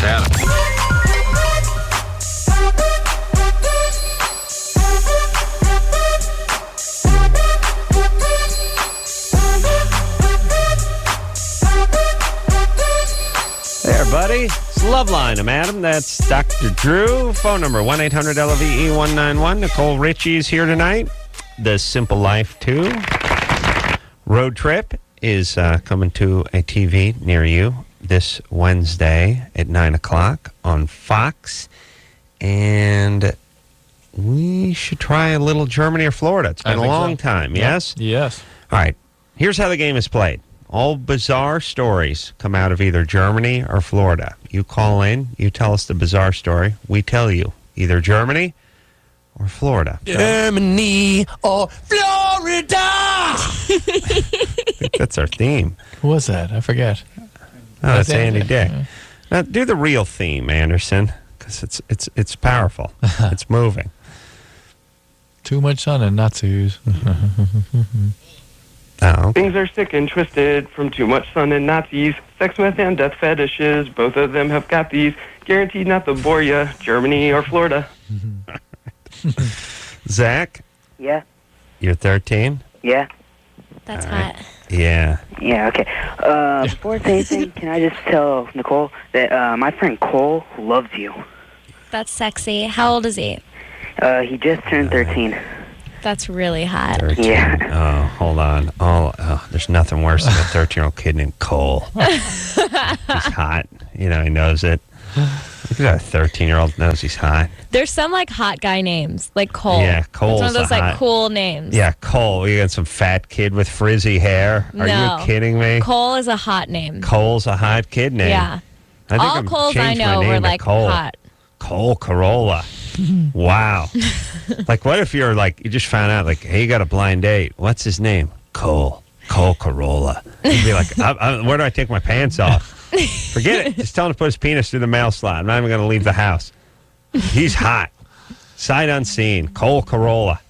There, buddy. It's LoveLine. I'm Adam. That's Dr. Drew. Phone number 1-800-LOVE-191. Nicole Richie is here tonight. The Simple Life 2 road trip is coming to a TV near you this Wednesday at 9 o'clock on Fox. And we should try a little Germany or Florida. It's been a long time, yes? Yes. All right. Here's how the game is played. All bizarre stories come out of either Germany or Florida. You call in, you tell us the bizarre story. We tell you either Germany or Florida. Germany or Florida. I think that's our theme. Who was that? I forget. Oh, that's Andy Dick. Now, do the real theme, Anderson, because it's powerful. It's moving. Too much sun and Nazis. Oh. Things are sick and twisted from too much sun and Nazis. Sex, meth, and death fetishes. Both of them have got these. Guaranteed not to bore ya. Germany or Florida. Zach? Yeah. You're 13? Yeah. That's hot. Yeah. Yeah, okay. Before I say anything, can I just tell Nicole that my friend Cole loves you? That's sexy. How old is he? He just turned 13. That's really hot. 13. Yeah. Oh, hold on. There's nothing worse than a 13-year-old kid named Cole. He's hot. You know, he knows it. Look at that 13-year-old knows he's hot. There's some like hot guy names, like Cole. Yeah, Cole's It's one of those a like hot- cool names. Yeah, Cole. You got some fat kid with frizzy hair. Are No. you kidding me? Cole is a hot name. Cole's a hot kid name. Yeah. I think All I'm Coles I changed my know name were to like Cole. hot. Cole Corolla. Wow. Like, what if you're like, you just found out, like, hey, you got a blind date. What's his name? Cole Corolla. You'd be like, where do I take my pants off? Forget it. Just tell him to put his penis through the mail slot. I'm not even going to leave the house. He's hot. Sight unseen. Cole Corolla.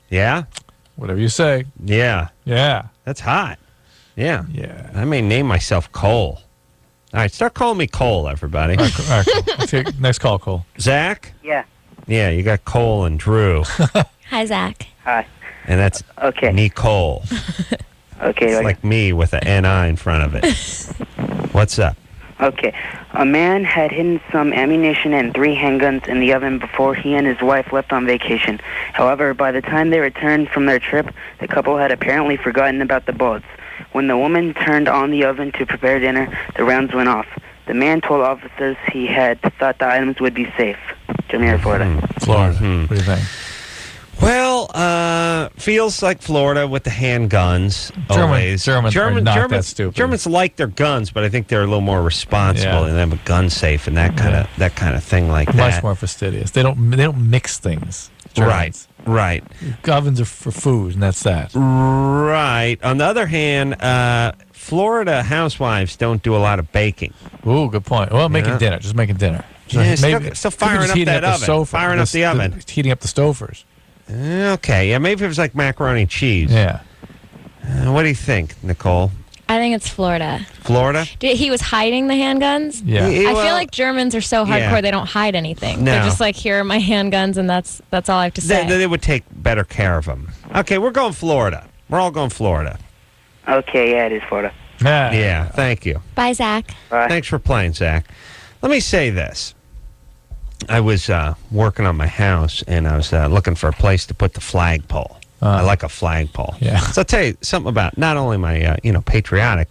Yeah? Whatever you say. Yeah. Yeah. That's hot. Yeah. Yeah. I may name myself Cole. All right, start calling me Cole, everybody. All right, cool. Let's take- next call, Cole. Zach? Yeah. Yeah, you got Cole and Drew. Hi, Zach. Hi. And that's Okay. Nicole. Okay. It's like me with an N-I in front of it. What's up? Okay. A man had hidden some ammunition and 3 handguns in the oven before he and his wife left on vacation. However, by the time they returned from their trip, the couple had apparently forgotten about the bullets. When the woman turned on the oven to prepare dinner, the rounds went off. The man told officers he had thought the items would be safe. Germany or Florida? Florida. What do you think? Well, feels like Florida with the handguns. Always. Germans are not that stupid. Germans like their guns, but I think they're a little more responsible Yeah. and they have a gun safe and that kind of thing like that. Much more fastidious. They don't mix things. Germans. Right. Ovens are for food, and that's that. Right. On the other hand, Florida housewives don't do a lot of baking. Ooh, good point. Well, making dinner. Just making dinner. Yeah, still firing up that oven. Firing up the oven. Heating up the stofers. Okay. Yeah, maybe if it was like macaroni and cheese. Yeah. What do you think, Nicole? I think it's Florida. Florida? He was hiding the handguns? Yeah. I feel like Germans are so hardcore yeah. they don't hide anything. No. They're just like, here are my handguns, and that's all I have to say. They would take better care of them. Okay, we're going Florida. We're all going Florida. Okay, yeah, it is Florida. Yeah, thank you. Bye, Zach. Bye. Thanks for playing, Zach. Let me say this. I was working on my house, and I was looking for a place to put the flagpole. I like a flagpole. Yeah. So I'll tell you something about not only my, patriotic.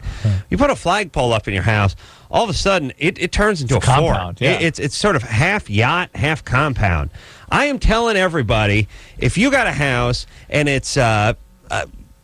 You put a flagpole up in your house, all of a sudden it turns into a compound. fort. Yeah. It's sort of half yacht, half compound. I am telling everybody, if you got a house and it's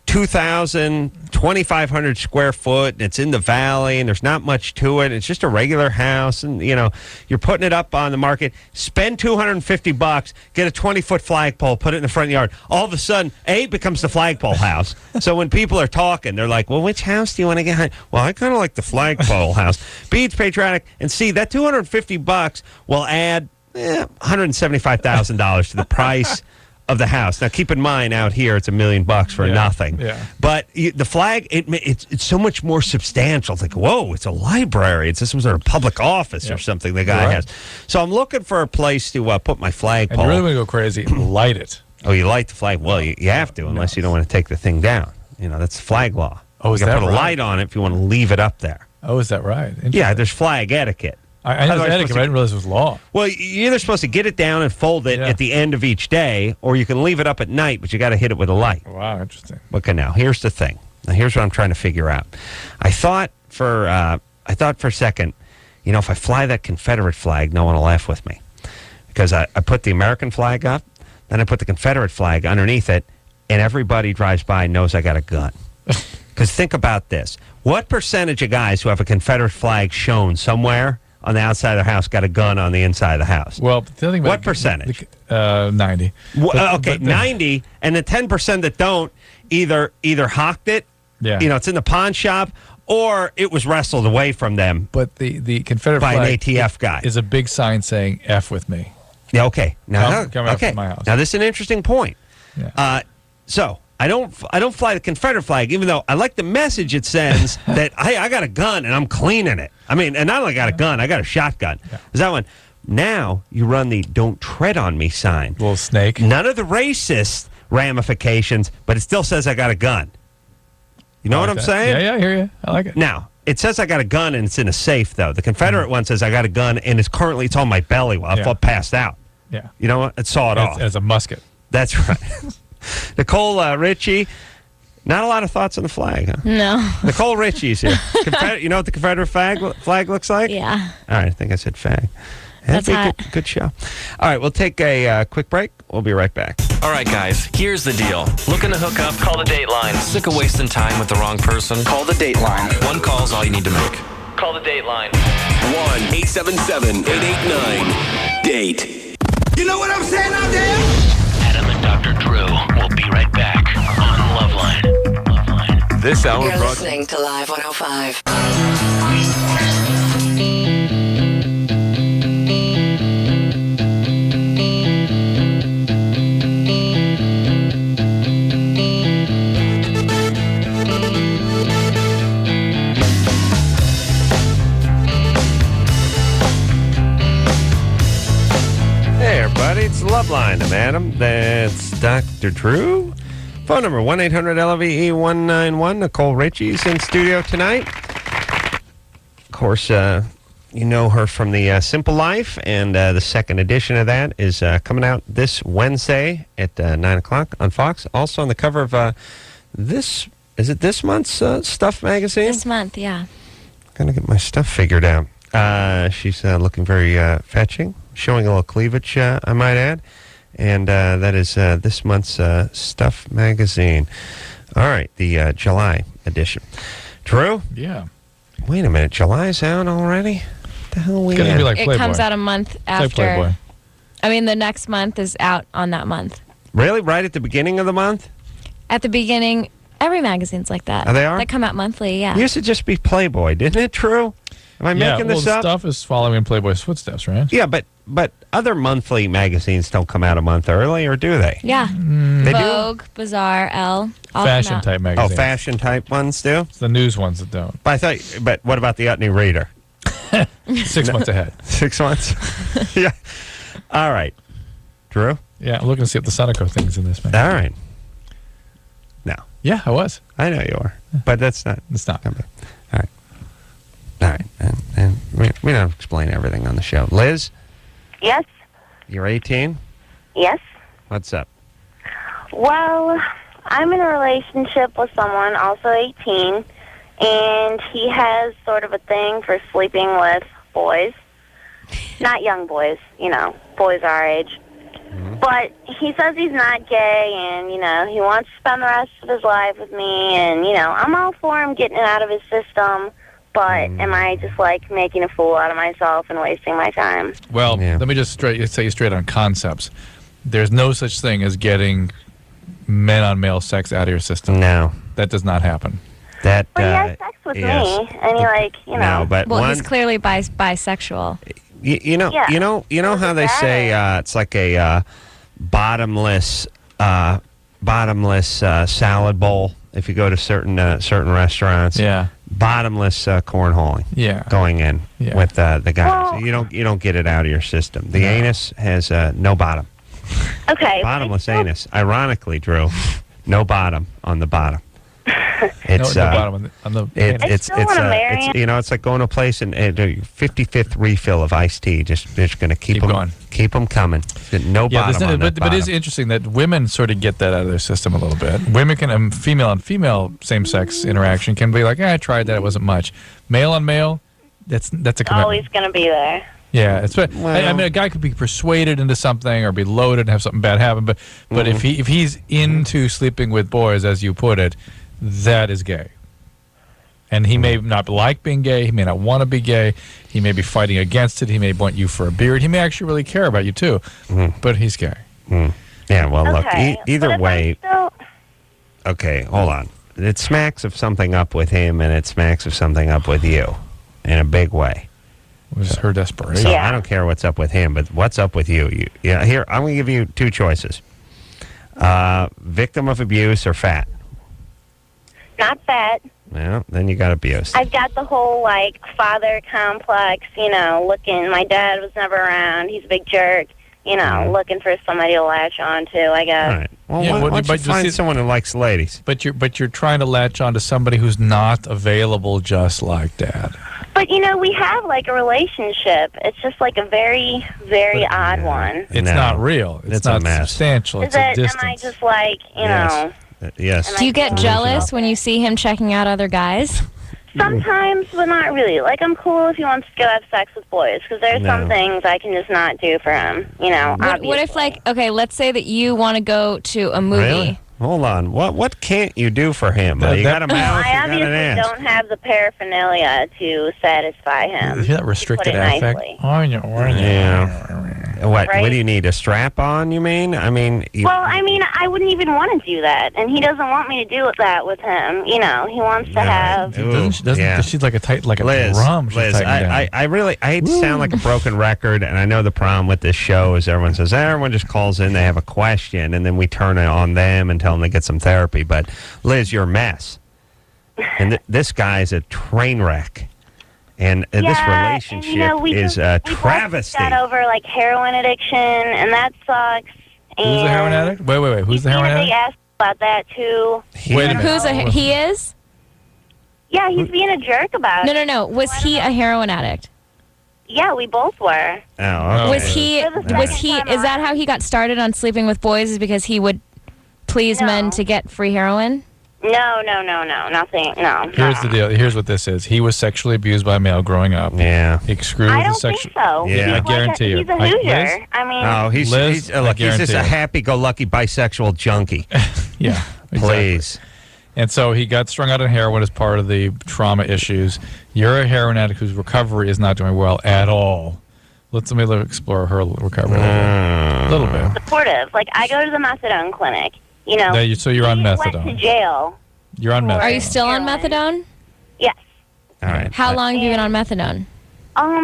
2,000, 2,500 square foot, and it's in the valley, and there's not much to it. It's just a regular house, and you're putting it up on the market. Spend $250, get a 20-foot flagpole, put it in the front yard. All of a sudden, it becomes the flagpole house. So when people are talking, they're like, "Well, which house do you want to get?" Well, I kind of like the flagpole house. B, it's patriotic, and C, that $250 will add $175,000 to the price of the house. Now, keep in mind, out here, it's $1 million for nothing. Yeah. But the flag, it's so much more substantial. It's like, whoa, it's a library. It's some sort of public office or something the guy has. So I'm looking for a place to put my flagpole. And you really want to go crazy, light it. Oh, you light the flag? Well, you have to, unless you don't want to take the thing down. That's flag law. Oh, is you that gotta put a right? light on it if you want to leave it up there. Oh, is that right? Yeah, there's flag etiquette. I know Otherwise, the etiquette, but I didn't realize it was law. Well, you're either supposed to get it down and fold it at the end of each day, or you can leave it up at night, but you got to hit it with a light. Wow, interesting. Okay, now, here's the thing. Now, here's what I'm trying to figure out. I thought for I thought for a second, if I fly that Confederate flag, no one will laugh with me. Because I put the American flag up, then I put the Confederate flag underneath it, and everybody drives by and knows I got a gun. Because think about this. What percentage of guys who have a Confederate flag shown somewhere on the outside of their house got a gun on the inside of the house? Well, the thing about what percentage? 90. Okay, 90, and the 10% that don't either hawked it, it's in the pawn shop, or it was wrestled away from them. But the Confederate by flag an ATF guy is a big sign saying "F with me." Yeah. Okay. Now, come out from my house. Now this is an interesting point. Yeah. So I don't fly the Confederate flag, even though I like the message it sends that I got a gun and I'm cleaning it. I mean, and not only got a gun, I got a shotgun. Yeah. Is that one? Now you run the "Don't tread on me" sign. Little snake. None of the racist ramifications, but it still says I got a gun. You know what I'm saying? Yeah, I hear you. I like it. Now, it says I got a gun and it's in a safe, though. The Confederate one says I got a gun and it's on my belly while I passed out. Yeah. You know what? It saw it off. As a musket. That's right. Nicole Richie, not a lot of thoughts on the flag, huh? No. Nicole Richie's here. You know what the Confederate flag looks like? Yeah. All right, I think I said fag. That's hot. Good show. All right, we'll take a quick break. We'll be right back. All right, guys, here's the deal. Looking to hook up? Call the Dateline. Sick of wasting time with the wrong person? Call the Dateline. One call's all you need to make. Call the Dateline. 1-877-889-DATE. You know what I'm saying out there? Adam and Dr. Drew will be right back on LoveLine. This hour You're listening to Live 105. Hey, everybody, it's LoveLine. I'm Adam. That's Dr. Drew. Phone number 1-800-LOVE-191. Nicole Richie's in studio tonight. Of course, you know her from the Simple Life, and the second edition of that is coming out this Wednesday at 9 o'clock on Fox. Also on the cover of this month's Stuff magazine? This month, yeah. Gotta get my stuff figured out. She's looking very fetching, showing a little cleavage, I might add. And that is this month's Stuff magazine. All right, the July edition. Drew? Yeah. Wait a minute, July's out already? What the hell are we It's gonna be in? like Playboy. It comes out a month after. Like Playboy. I mean, the next month is out on that month. Really? Right at the beginning of the month? At the beginning, every magazine's like that. Oh, they are? They come out monthly, yeah. It used to just be Playboy, didn't it, Drew? Am I making this up? Stuff is following in Playboy's footsteps, right? Yeah, but other monthly magazines don't come out a month early, or do they? Yeah. They Vogue, Bazaar, Elle. all come Fashion out. type do? magazines. Oh, fashion type ones do? It's the news ones that don't. But what about the Utney Reader? 6 months ahead. 6 months? Yeah. All right. Drew? Yeah, I'm looking to see if the Sunoco thing's in this, man. All right. No. Yeah, I was. I know you are. But that's not. It's not. All right. All right. And we don't explain everything on the show. Liz, Yes. you're 18? Yes. What's up? Well, I'm in a relationship with someone, also 18, and he has sort of a thing for sleeping with boys. Not young boys, boys our age. But he says he's not gay, and, he wants to spend the rest of his life with me, and, I'm all for him getting it out of his system, but am I just, making a fool out of myself and wasting my time? Well, let me just say you straight on concepts. There's no such thing as getting men-on-male sex out of your system. No. That does not happen. But he has sex with me, and he, No, but Well, he's clearly bisexual. You know how they say it's like a bottomless salad bowl if you go to certain restaurants. Yeah. Bottomless cornholing. Yeah. Going in with the guy. Well, So you don't get it out of your system. The anus has no bottom. Okay. Bottomless anus. Ironically, Drew, no bottom on the bottom. It's no bottom on the it's like going to a place and 55th refill of iced tea. Just going to keep them coming. No bottom on that but it is interesting that women sort of get that out of their system a little bit. Women female on female same sex interaction can be like, I tried that, it wasn't much. Male on male, that's a commitment. Always going to be there. Yeah, I mean, a guy could be persuaded into something or be loaded and have something bad happen, but if he's into sleeping with boys, as you put it, that is gay. And he may not like being gay. He may not want to be gay. He may be fighting against it. He may want you for a beard. He may actually really care about you too, but he's gay. Yeah, well, look, either But if way. I'm still- Okay, hold on. It smacks of something up with him, and it smacks of something up with you in a big way. It was her desperation. So I don't care what's up with him, but what's up with you? Here, I'm going to give you two choices. Victim of abuse or fat? Not fat. Well, then you got abused. I've got the whole, like, father complex, looking. My dad was never around. He's a big jerk. Looking for somebody to latch on to, I guess. All right. Well, why don't you find someone who likes ladies? But you're trying to latch on to somebody who's not available just like Dad. But, we have, like, a relationship. It's just, like, a very, very odd one. It's not real. It's not a mess. substantial. It's a distance. Am I just, like, Yes. Do you get jealous when you see him checking out other guys? Sometimes, but not really. Like, I'm cool if he wants to go have sex with boys, because there's some things I can just not do for him, What if, like, okay, let's say that you want to go to a movie. Really? Hold on. What can't you do for him? You got a mouth, I you got an obviously ass. don't have the paraphernalia to satisfy him. Is that restricted to put it affect? nicely. Yeah. What Right? do you need? A strap on, you mean? I mean... Well, I wouldn't even want to do that, and he doesn't want me to do that with him. He wants to have... She's like a Liz, drum. She's Liz, tightening down. I hate to sound like a broken record, and I know the problem with this show is everyone says, everyone just calls in, they have a question, and then we turn it on them and tell them to get some therapy. But, Liz, you're a mess. And this guy's a train wreck. And this relationship is a travesty. We both got over, like, heroin addiction, and that sucks. Who's the heroin addict? Wait. Who's the heroin He addict? asked about that, too. Wait a minute. He is? Yeah, he's being a jerk about it. No. Was he a heroin addict? Yeah, we both were. Oh, okay. Was he, is that how he got started on sleeping with boys, is because he would please men to get free heroin? No, nothing, no. Here's the deal. Here's what this is. He was sexually abused by a male growing up. Yeah. He screwed I with don't think so. Yeah. I guarantee you. He's a Hoosier. He's Liz, look, he's just guarantee a it. happy-go-lucky bisexual junkie. Yeah. Exactly. Please. And so he got strung out on heroin as part of the trauma issues. You're a heroin addict whose recovery is not doing well at all. Let me explore her recovery a little bit. Supportive. Like, I go to the methadone clinic. So you're on He methadone. went to jail. You're on methadone. Are you still on methadone? Yes. All right. How long have you been on methadone?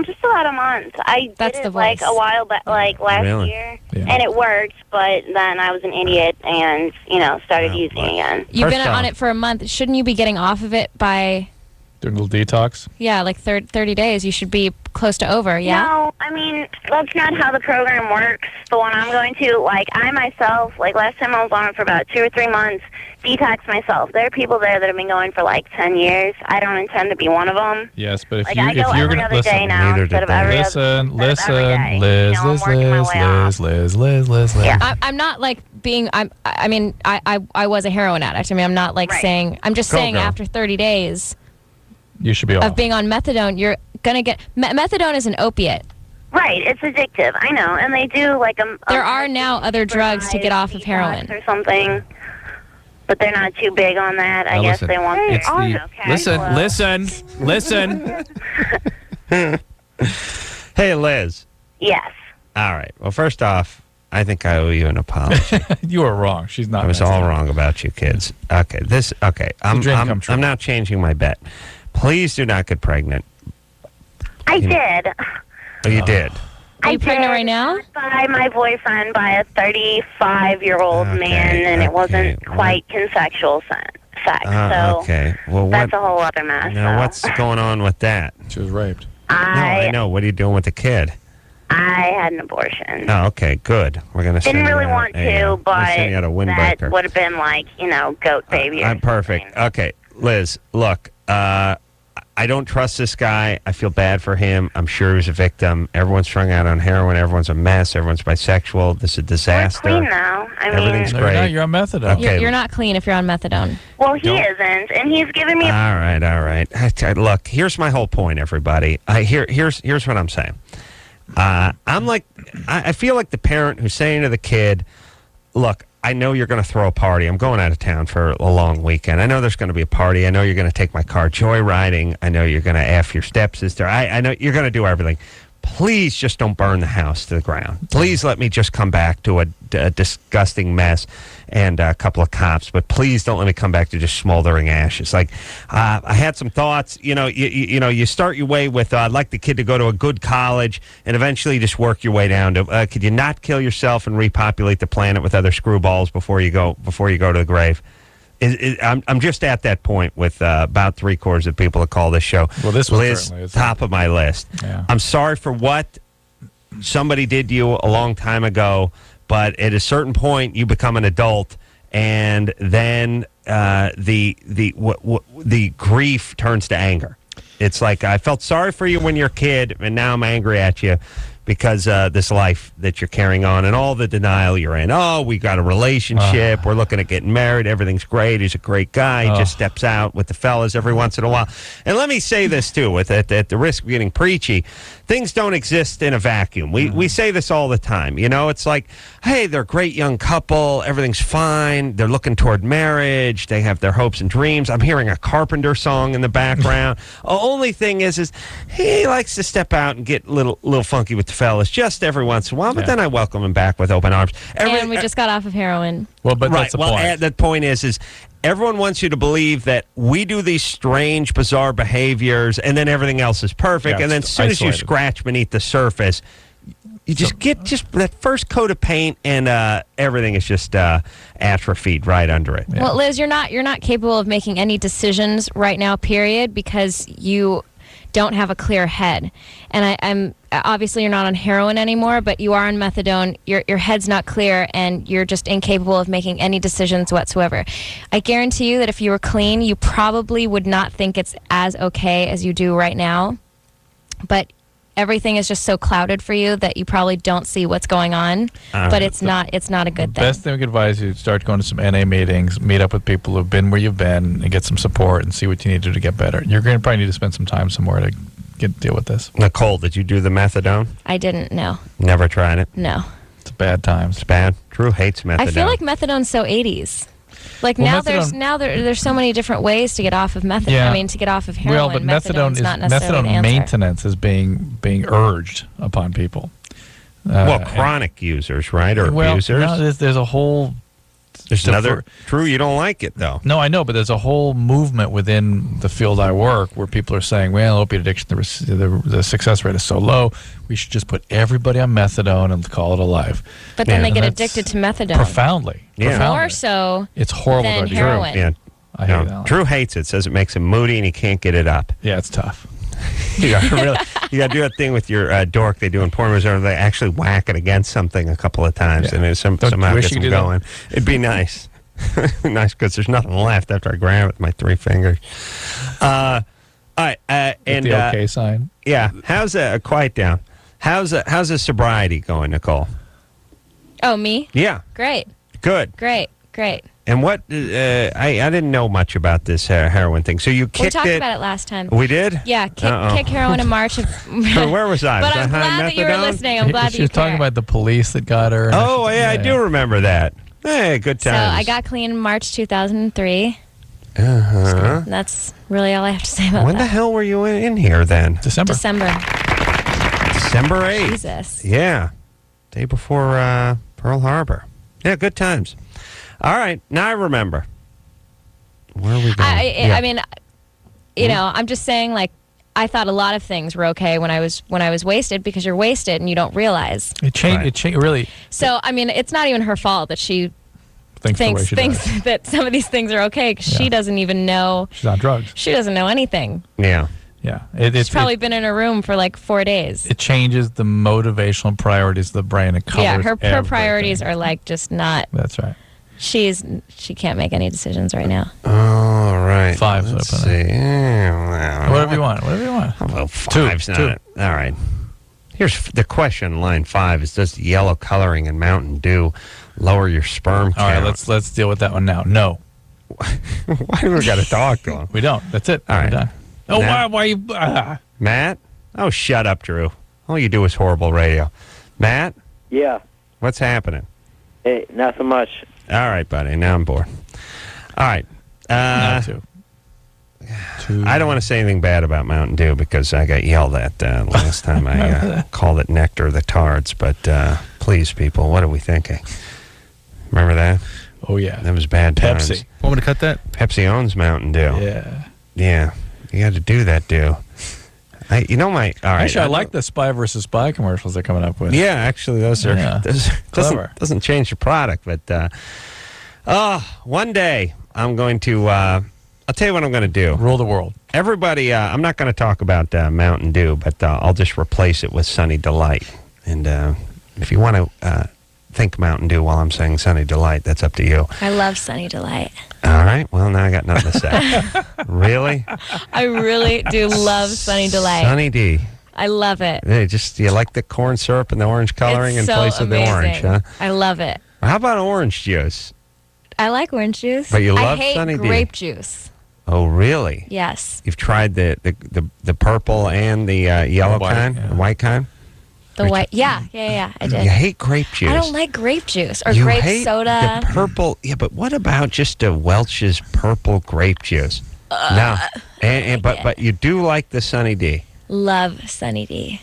Just about a month. I That's did the it, like, voice. a while back, like, last Really? year. Yeah. And it worked, but then I was an idiot and, started using again. You've First been on off- it for a month. Shouldn't you be getting off of it by, Doing a little detox. like 30 days? You should be close to over, yeah? No, that's not how the program works. The one I'm going to, like, I myself, like, last time I was on it for about 2 or 3 months, detox myself. There are people there that have been going for, like, 10 years. I don't intend to be one of them. Yes, but if Like, you I go if you're every gonna other listen, day now instead of every listen, other, instead of every day. Liz, I'm working my way off. Liz. Yeah. I'm not like being. I was a heroin addict. I'm not like Right. saying. I'm just Go, saying girl. after 30 days You should be off. of being on methadone, you're gonna get methadone is an opiate. Right, it's addictive. I know, and they do like There are now other drugs to get off of heroin. or something, but they're not too big on that. I Now guess listen, they want. it's the- Listen. Hey, Liz. Yes. All right. Well, first off, I think I owe you an apology. You are wrong. She's not. I was all wrong about you kids. Okay. I'm now changing my bet. Please do not get pregnant. I did. Oh, you did. Are you pregnant right now? By my boyfriend, by a 35-year-old man, and it wasn't quite consensual sex. So okay. Well, that's a whole other mess. Now, what's going on with that? She was raped. I know. What are you doing with the kid? I had an abortion. Oh, okay. Good. We're gonna send Didn't you really out want a, to, we're gonna send you out a but that windbreaker. would have been like, goat baby. I'm perfect. Okay, Liz, look, I don't trust this guy. I feel bad for him. I'm sure he was a victim. Everyone's strung out on heroin. Everyone's a mess. Everyone's bisexual. This is a disaster. We're clean now. I mean, Everything's No, great. you're not. You're on methadone. Okay. You're not clean if you're on methadone. well, he isn't, and he's giving me. All right. Look, here's my whole point, everybody. Here's what I'm saying. I feel like the parent who's saying to the kid, look, I know you're going to throw a party. I'm going out of town for a long weekend. I know there's going to be a party. I know you're going to take my car joyriding. I know you're going to F your stepsister. I know you're going to do everything. Please just don't burn the house to the ground. Please let me just come back to a disgusting mess and a couple of cops, but please don't let me come back to just smoldering ashes. Like, I had some thoughts. You start your way with, I'd like the kid to go to a good college, and eventually just work your way down to, could you not kill yourself and repopulate the planet with other screwballs before you go to the grave? I'm just at that point with about 3/4 of people that call this show. Well, this was Liz, certainly top of my list. Yeah. I'm sorry for what somebody did to you a long time ago, but at a certain point, you become an adult, and then the grief turns to anger. It's like, I felt sorry for you when you're a kid, and now I'm angry at you because this life that you're carrying on and all the denial you're in. Oh, we got a relationship. We're looking at getting married. Everything's great. He's a great guy. He just steps out with the fellas every once in a while. And let me say this, too, at the risk of getting preachy. Things don't exist in a vacuum. We say this all the time. It's like, hey, they're a great young couple. Everything's fine. They're looking toward marriage. They have their hopes and dreams. I'm hearing a Carpenter song in the background. Only thing is he likes to step out and get a little funky with the fellas just every once in a while, but then I welcome him back with open arms. And we just got off of heroin. Well, but that's the point. The point is everyone wants you to believe that we do these strange, bizarre behaviors, and then everything else is perfect. And then as soon as you scratch beneath the surface, you just get that first coat of paint, and everything is just atrophied right under it. Yeah. Well, Liz, you're not capable of making any decisions right now, period, because you don't have a clear head. And I'm obviously you're not on heroin anymore, but you are on methadone. Your head's not clear, and you're just incapable of making any decisions whatsoever. I guarantee you that if you were clean, you probably would not think it's as okay as you do right now. But everything is just so clouded for you that you probably don't see what's going on. But it's not a good thing. Best thing we could advise you: start going to some NA meetings, meet up with people who've been where you've been, and get some support and see what you need to do to get better. You're going to probably need to spend some time somewhere to deal with this. Nicole, did you do the methadone? I didn't. No. Never tried it. No. It's bad times. It's bad. Drew hates methadone. I feel like methadone's so 80s. Like, well, there's so many different ways to get off of methadone. Yeah. I mean, to get off of heroin. Well, but methadone's not necessarily the methadone answer. maintenance is being urged upon people. Chronic users, right, or abusers. No, there's a whole. There's another. True, you don't like it though. No, I know, but there's a whole movement within the field I work where people are saying, "Well, opiate addiction, the success rate is so low. We should just put everybody on methadone and call it a life." But then they get addicted to methadone profoundly. More so. It's horrible than to heroin. Drew. Yeah, I hate that. Drew hates it. Says it makes him moody and he can't get it up. Yeah, it's tough. You got to do a thing with your dork they do in porn reserve. They actually whack it against something a couple of times, and it somehow gets them going. It'd be nice. Nice, because there's nothing left after I grab it with my 3 fingers. All right, and the okay sign. Yeah, how's quiet down? How's the sobriety going, Nicole? Oh, me? Yeah, Great. Good. Great. And what I didn't know much about this heroin thing. So you kicked it. We talked about it last time. We did? Yeah, kick heroin in March. Where was I? But was I'm glad that you were listening. I'm glad that she was talking about the police that got her. Oh, yeah, I do remember that. Hey, good times. So I got clean in March 2003. Uh-huh. That's really all I have to say about that. When the hell were you in here then? December 8th. Jesus. Yeah. Day before Pearl Harbor. Yeah, good times. All right. Now I remember. Where are we going? I mean, you know, I'm just saying, like, I thought a lot of things were okay when I was wasted, because you're wasted and you don't realize. It changed. Right. It changed really. So I mean, it's not even her fault that she thinks that some of these things are okay, because she doesn't even know. She's on drugs. She doesn't know anything. Yeah. Yeah. She's probably been in her room for like 4 days. It changes the motivational priorities of the brain. It covers her priorities are like just not. That's right. She can't make any decisions right now. All right. 5's Let's open. see. Whatever you want. How about 5's not. All right. Here's the question. Line 5 is: does the yellow coloring in Mountain Dew lower your sperm count? All right, let's deal with that one now. No. Why do we got to talk to him? We don't. That's it. All right. We're done. Oh, Matt? why you... Matt? Oh, shut up, Drew. All you do is horrible radio. Matt? Yeah. What's happening? Hey, not so much. All right, buddy. Now I'm bored. All right. Not two. I don't want to say anything bad about Mountain Dew because I got yelled at last time I called it Nectar of the Tards. But please, people, what are we thinking? Remember that? Oh, yeah. That was bad times. Pepsi. Want me to cut that? Pepsi owns Mountain Dew. Yeah. Yeah. You got to do that, Dew. All right. Actually, I like the Spy versus Spy commercials they're coming up with. Yeah, actually, those are clever. Doesn't change the product, but one day I'm going to. I'll tell you what I'm going to do. Rule the world. Everybody, I'm not going to talk about Mountain Dew, but I'll just replace it with Sunny Delight. And if you want to think Mountain Dew while I'm saying Sunny Delight, that's up to you. I love Sunny Delight. All right. Well, now I got nothing to say. Really? I really do love Sunny Delight. Sunny D. I love it. Hey, you like the corn syrup and the orange coloring It's in so place of the amazing. orange, huh? I love it. How about orange juice? I like orange juice. But you love I hate Sunny D. grape juice. Oh, really? Yes. You've tried the purple and the yellow kind, the white kind? The white. Yeah, I did. You hate grape juice. I don't like grape juice or you grape hate soda. The purple. Yeah, but what about just a Welch's purple grape juice? No. But you do like the Sunny D. Love Sunny D.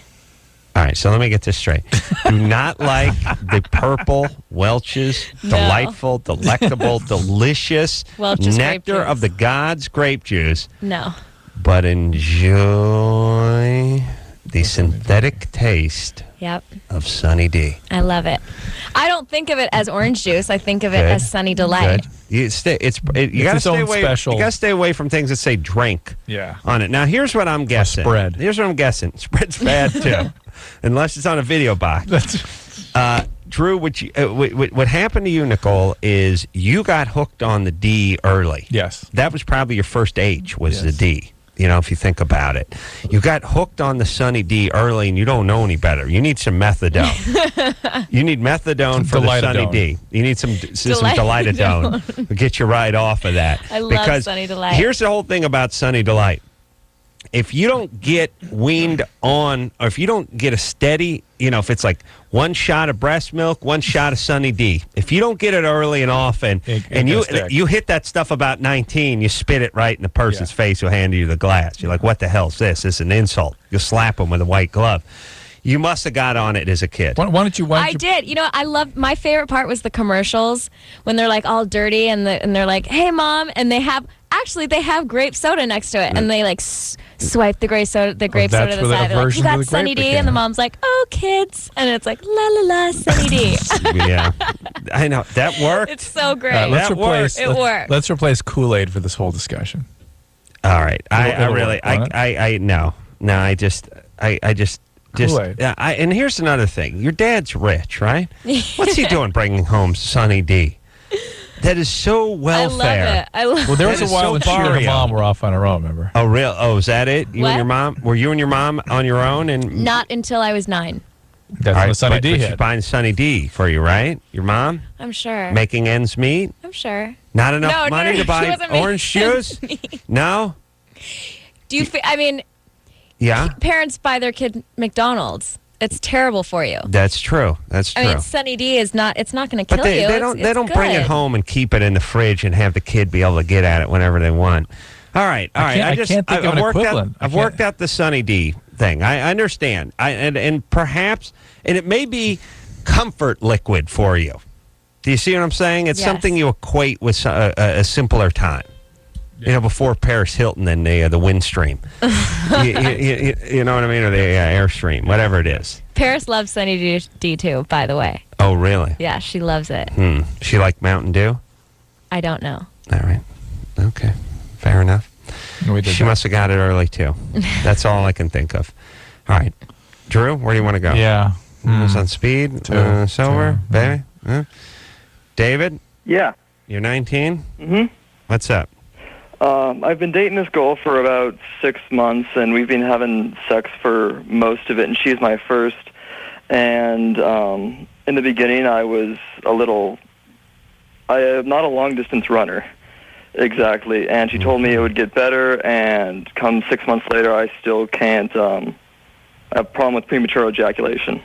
All right, so let me get this straight. Do not like the purple Welch's delightful, delectable, delicious Welch's nectar grape of the gods grape juice. No. But enjoy the synthetic taste of Sunny D. I love it. I don't think of it as orange juice. I think of it as Sunny Delight. Good. You got to stay away. Special. You got to stay away from things that say "drink" on it. Now, here's what I'm guessing. Spread. Here's what I'm guessing. Spread's bad too, unless it's on a video box. Drew, what happened to you, Nicole, is you got hooked on the D early. Yes. That was probably your first H was the D. You know, if you think about it, you got hooked on the Sunny D early, and you don't know any better. You need some methadone. You need methadone for the Sunny D. You need some Delightadone to get you right off of that. I love Sunny Delight. Here's the whole thing about Sunny Delight. If you don't get weaned on, or if you don't get a steady, if it's like one shot of breast milk, one shot of Sunny D, if you don't get it early and often, and you hit that stuff about 19, you spit it right in the person's face who handed you the glass. You're like, what the hell's this? This is an insult. You'll slap them with a white glove. You must have got on it as a kid. Why don't you? I did. I love. My favorite part was the commercials when they're like all dirty and they're like, "Hey, mom," and they have grape soda next to it, and they like swipe the grape soda, soda to the side. They're like, "You got Sunny D," and the mom's like, "Oh, kids," and it's like, "La la la, Sunny D." Yeah, I know that worked. It's so great. Let's replace Worked. Kool-Aid for this whole discussion. All right, I and here's another thing. Your dad's rich, right? What's he doing bringing home Sunny D? That is so welfare. I love it. Well, there was a while when she and her mom were off on her own, remember? Oh, real? Oh, is that it? You What? and your mom? Were you and your mom on your own? And Not until I was 9. That's when the Sunny D but hit. she's buying Sunny D for you, right? Your mom? I'm sure. Making ends meet? I'm sure. Not enough money to she buy wasn't making orange juice? ends meet. No? Do you? I mean, Yeah? parents buy their kid McDonald's. It's terrible for you. That's true. That's true. I mean, Sunny D is not. It's not going to kill But you. they don't bring it home and keep it in the fridge and have the kid be able to get at it whenever they want. All right. I can't think of an equivalent. I've worked out the Sunny D thing. I understand. And perhaps, and it may be comfort liquid for you. Do you see what I'm saying? It's something you equate with a simpler time. Before Paris Hilton and the Windstream. you know what I mean? Or the Airstream, whatever it is. Paris loves Sunny D too, by the way. Oh, really? Yeah, she loves it. She like Mountain Dew? I don't know. All right. Okay. Fair enough. She must have got it early, too. That's all I can think of. All right. Drew, where do you want to go? Yeah. Was on speed? Sober? Baby? David? Yeah. You're 19? Mm-hmm. What's up? I've been dating this girl for about 6 months, and we've been having sex for most of it, and she's my first. And in the beginning, I was I am not a long-distance runner, exactly. And she told me it would get better, and come 6 months later, I still can't. I have a problem with premature ejaculation.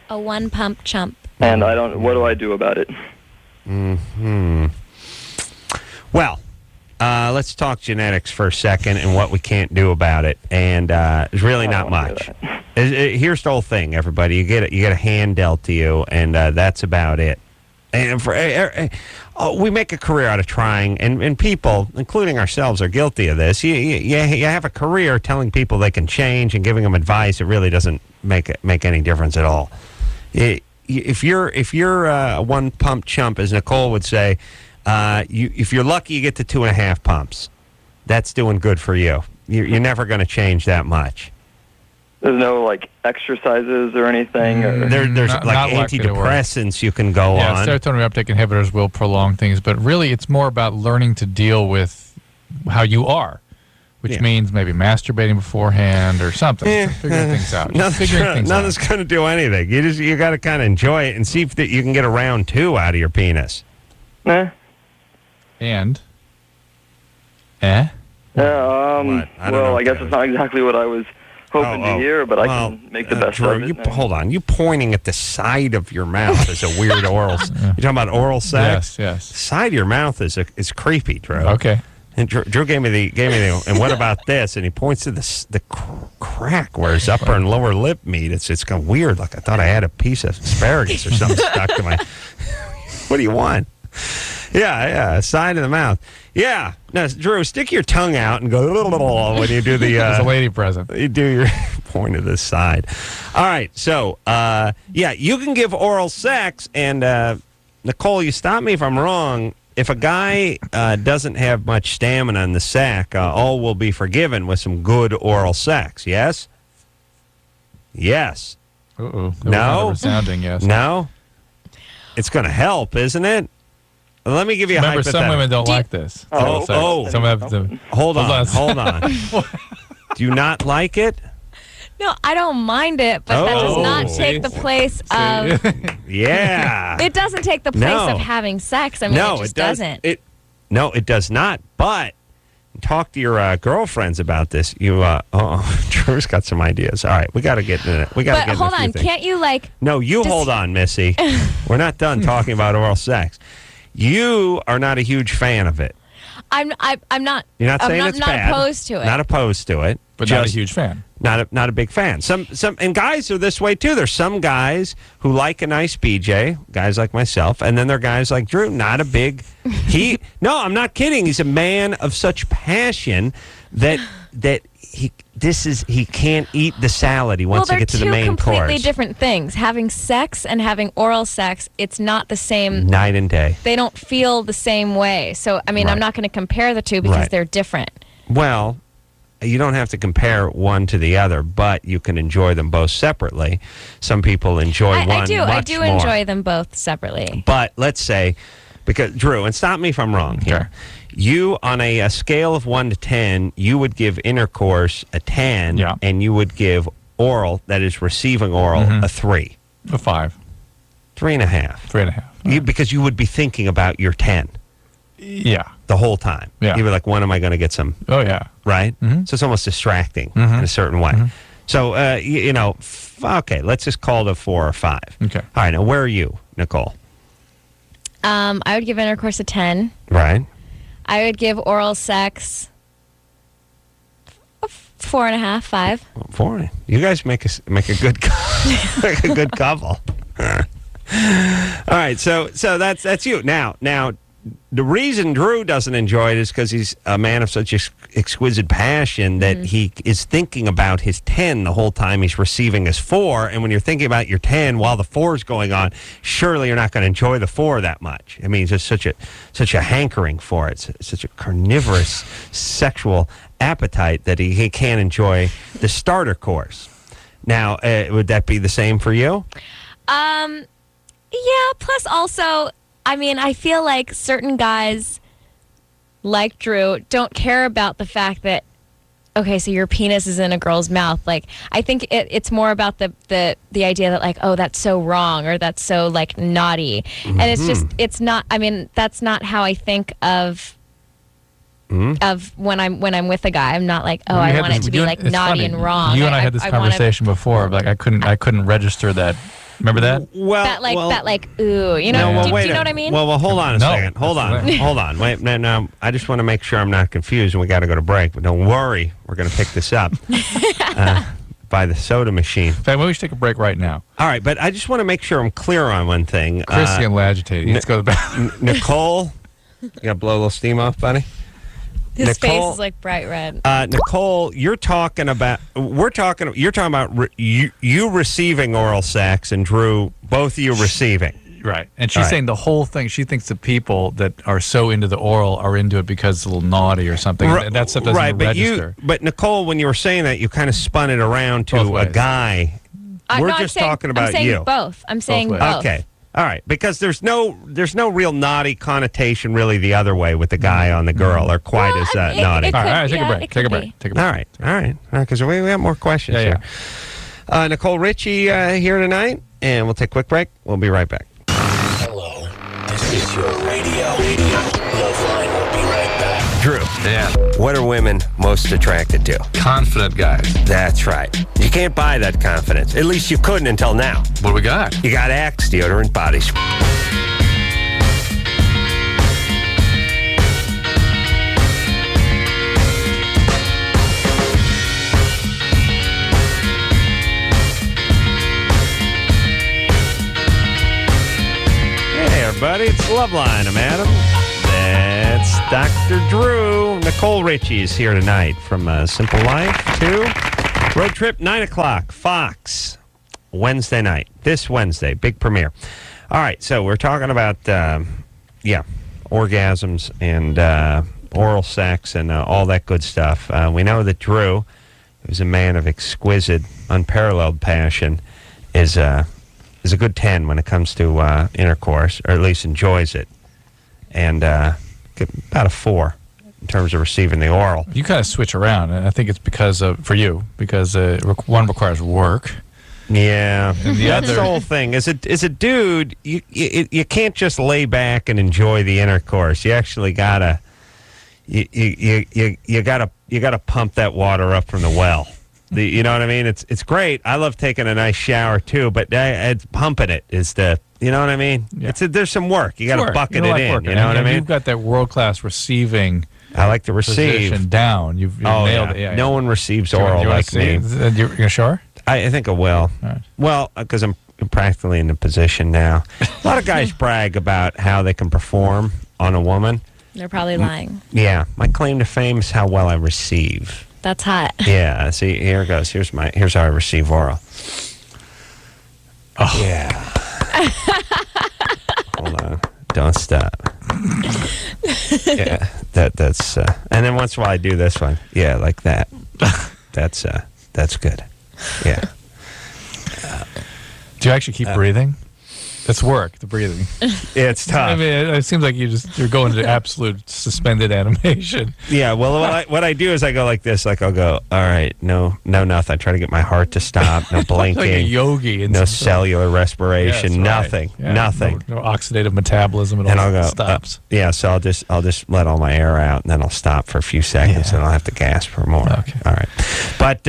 A one-pump chump. And what do I do about it? Well, let's talk genetics for a second and what we can't do about it. And it's really not much. Here's the whole thing, everybody. You get a hand dealt to you, and that's about it. And we make a career out of trying, and people, including ourselves, are guilty of this. You have a career telling people they can change and giving them advice. It really doesn't make any difference at all. If you're a one pump chump, as Nicole would say, if you're lucky, you get to 2.5 pumps. That's doing good for you. You're never going to change that much. There's no exercises or anything. There's antidepressants you can go on. Yeah, serotonin reuptake inhibitors will prolong things, but really it's more about learning to deal with how you are, which means maybe masturbating beforehand or something. Figuring things out. Nothing's going to do anything. You got to kind of enjoy it and see if you can get a round 2 out of your penis. Yeah, I guess it's not exactly what I was hoping to hear, but I can make the best Drew, of it. Hold on. You pointing at the side of your mouth is a weird oral... You talking about oral sex? Yes. The side of your mouth is creepy, Drew. Okay. And Drew gave me the and what about this? And he points to the crack where his upper and lower lip meet. It's kind of weird. Like I thought I had a piece of asparagus or something stuck to my... What do you want? Yeah, side of the mouth. Yeah. Now, Drew, stick your tongue out and go when you do the... It's a lady present. You do your point to the side. All right, so, you can give oral sex, and, Nicole, you stop me if I'm wrong. If a guy doesn't have much stamina in the sack, all will be forgiven with some good oral sex, yes? Yes. Uh-oh. No? Resounding yes. No? It's going to help, isn't it? Let me give you a hypothetical. Some women don't like this. Some have to... Hold on. Do you not like it? No, I don't mind it, but that does not take the place of... Yeah. It doesn't take the place of having sex. I mean, it just doesn't. No, it does not. But talk to your girlfriends about this. Drew's got some ideas. All right, we got to get in it. But hold on, can't you No, you hold on, Missy. We're not done talking about oral sex. You are not a huge fan of it. I'm not. You're not saying I'm it's not bad. Opposed to it. Not opposed to it, but not a huge fan. Not a big fan. Some and guys are this way too. There's some guys who like a nice BJ, guys like myself, and then there are guys like Drew. Not a big. No, I'm not kidding. He's a man of such passion that he can't eat the salad. He wants to get to the main course. Well, they're two completely different things. Having sex and having oral sex, it's not the same. Night and day. They don't feel the same way. So, I mean, I'm not going to compare the two because they're different. Well, you don't have to compare one to the other, but you can enjoy them both separately. Some people enjoy one much more. I do enjoy them both separately. But let's say, because Drew, and stop me if I'm wrong here. You, on a scale of 1 to 10, you would give intercourse a 10, and you would give oral, that is receiving oral, a 3. A 5. 3.5. 3.5. Because you would be thinking about your 10. Yeah. The whole time. Yeah. You'd be like, when am I going to get some? Oh, yeah. Right? So it's almost distracting in a certain way. So, okay, let's just call it a 4 or 5. Okay. All right, now where are you, Nicole? I would give intercourse a 10. Right. I would give oral sex a 4.5, 5. 4. You guys make a good make a good couple. All right, so that's you. Now the reason Drew doesn't enjoy it is because he's a man of such exquisite passion that he is thinking about his 10 the whole time he's receiving his 4. And when you're thinking about your 10 while the 4 is going on, surely you're not going to enjoy the 4 that much. I mean, it's just such a hankering for it, such a carnivorous sexual appetite that he can't enjoy the starter course. Now, would that be the same for you? Yeah, plus also, I mean, I feel like certain guys like Drew, don't care about the fact that, okay, so your penis is in a girl's mouth. Like, I think it's more about the idea that, like, oh, that's so wrong, or that's so, like, naughty. And it's just, it's not, I mean, that's not how I think of when I'm with a guy. I'm not like, oh, I want it to be, like, naughty and wrong. You and I had this conversation before. Like, I couldn't register that. Remember that? Well, that ooh, you know, do you know what I mean? Well, hold on a second. Hold on. Wait, now, I just want to make sure I'm not confused, and we got to go to break. But don't worry, we're going to pick this up by the soda machine. In fact, we should take a break right now. All right, but I just want to make sure I'm clear on one thing. Chris getting agitated. Let's go back. Nicole, you got to blow a little steam off, buddy? His face is like bright red. Nicole, you're talking about you receiving oral sex, and Drew, both of you receiving. Right. And she's saying the whole thing, she thinks the people that are so into the oral are into it because it's a little naughty or something. And that stuff doesn't register. But Nicole, when you were saying that, you kind of spun it around to a guy. We're just talking about you. I'm saying both. Okay. All right, because there's no real naughty connotation really the other way with the guy on the girl, or quite as naughty. All right, take a break. All right, because we have more questions here. Nicole Richie here tonight, and we'll take a quick break. We'll be right back. Hello, this is your radio. LoveLine will be right back. Drew. Yeah. What are women most attracted to? Confident guys. That's right. You can't buy that confidence. At least you couldn't until now. What do we got? You got Axe deodorant body spray. Hey, everybody, it's LoveLine. I'm Adam. That's Dr. Drew. Nicole Richie is here tonight from Simple Life 2. Road Trip, 9 o'clock, Fox, Wednesday night. This Wednesday, big premiere. All right, so we're talking about, orgasms and oral sex and all that good stuff. We know that Drew, who's a man of exquisite, unparalleled passion, is a good 10 when it comes to intercourse, or at least enjoys it. And about a 4 in terms of receiving the oral. You kind of switch around, and I think it's because one requires work. Yeah, that's the whole thing. As a dude, you can't just lay back and enjoy the intercourse. You actually gotta you gotta pump that water up from the well. You know what I mean? It's great. I love taking a nice shower too, but pumping it is the. You know what I mean? Yeah. There's some work. You got to bucket it in. Working. You know what I mean? You've got that world-class receiving. I like to receive position down. You've nailed it. Yeah, no one receives oral like me. You're gonna shower? I think I will. Right. Well, because I'm practically in the position now. A lot of guys brag about how they can perform on a woman. They're probably lying. Yeah, my claim to fame is how well I receive. That's hot. Yeah. See, here it goes. Here's how I receive oral. Oh yeah. Hold on. Don't stop. Yeah, that's and then once in a while I do this one. Yeah, like that. That's good. Yeah. Do you actually keep breathing? It's work, the breathing. Yeah, it's tough. I mean, it seems like you're going to absolute suspended animation. Yeah, well, what I do is I go like this. Like, I'll go, all right, no, nothing. I try to get my heart to stop. No blinking. Like a yogi. No cellular respiration. Yeah, nothing. Right. Yeah, nothing. No oxidative metabolism. And I'll go, stops. Yeah, so I'll just let all my air out, and then I'll stop for a few seconds, and I'll have to gasp for more. Okay. All right. But,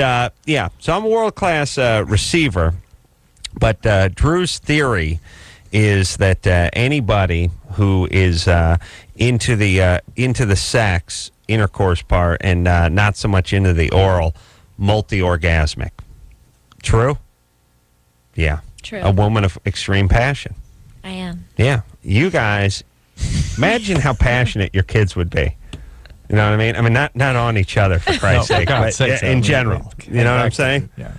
so I'm a world-class receiver, but Drew's theory is that anybody who is into the sex intercourse part and not so much into the oral, multi-orgasmic. True? Yeah. True. A woman of extreme passion. I am. Yeah. You guys, imagine how passionate your kids would be. You know what I mean? I mean, not on each other, for Christ's sake, but in general. You know what I'm saying? Yeah.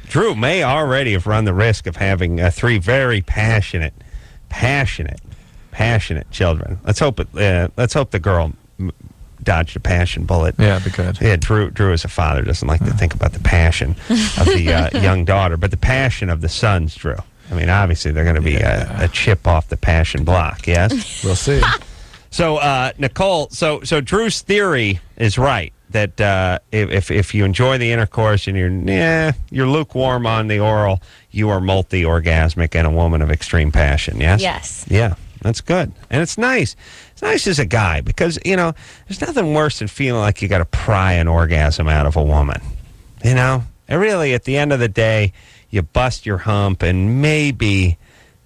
Drew may already have run the risk of having 3 very passionate children. Let's hope the girl dodged a passion bullet. Yeah, it'd be good. Yeah, Drew as a father doesn't like to think about the passion of the young daughter, but the passion of the sons, Drew. I mean, obviously they're going to be a chip off the passion block. Yes, we'll see. So, Nicole, so Drew's theory is right that if you enjoy the intercourse and you're lukewarm on the oral, you are multi-orgasmic and a woman of extreme passion. Yes. Yes. Yeah, that's good, and it's nice. It's nice as a guy because there's nothing worse than feeling like you got to pry an orgasm out of a woman. And really, at the end of the day, you bust your hump, and maybe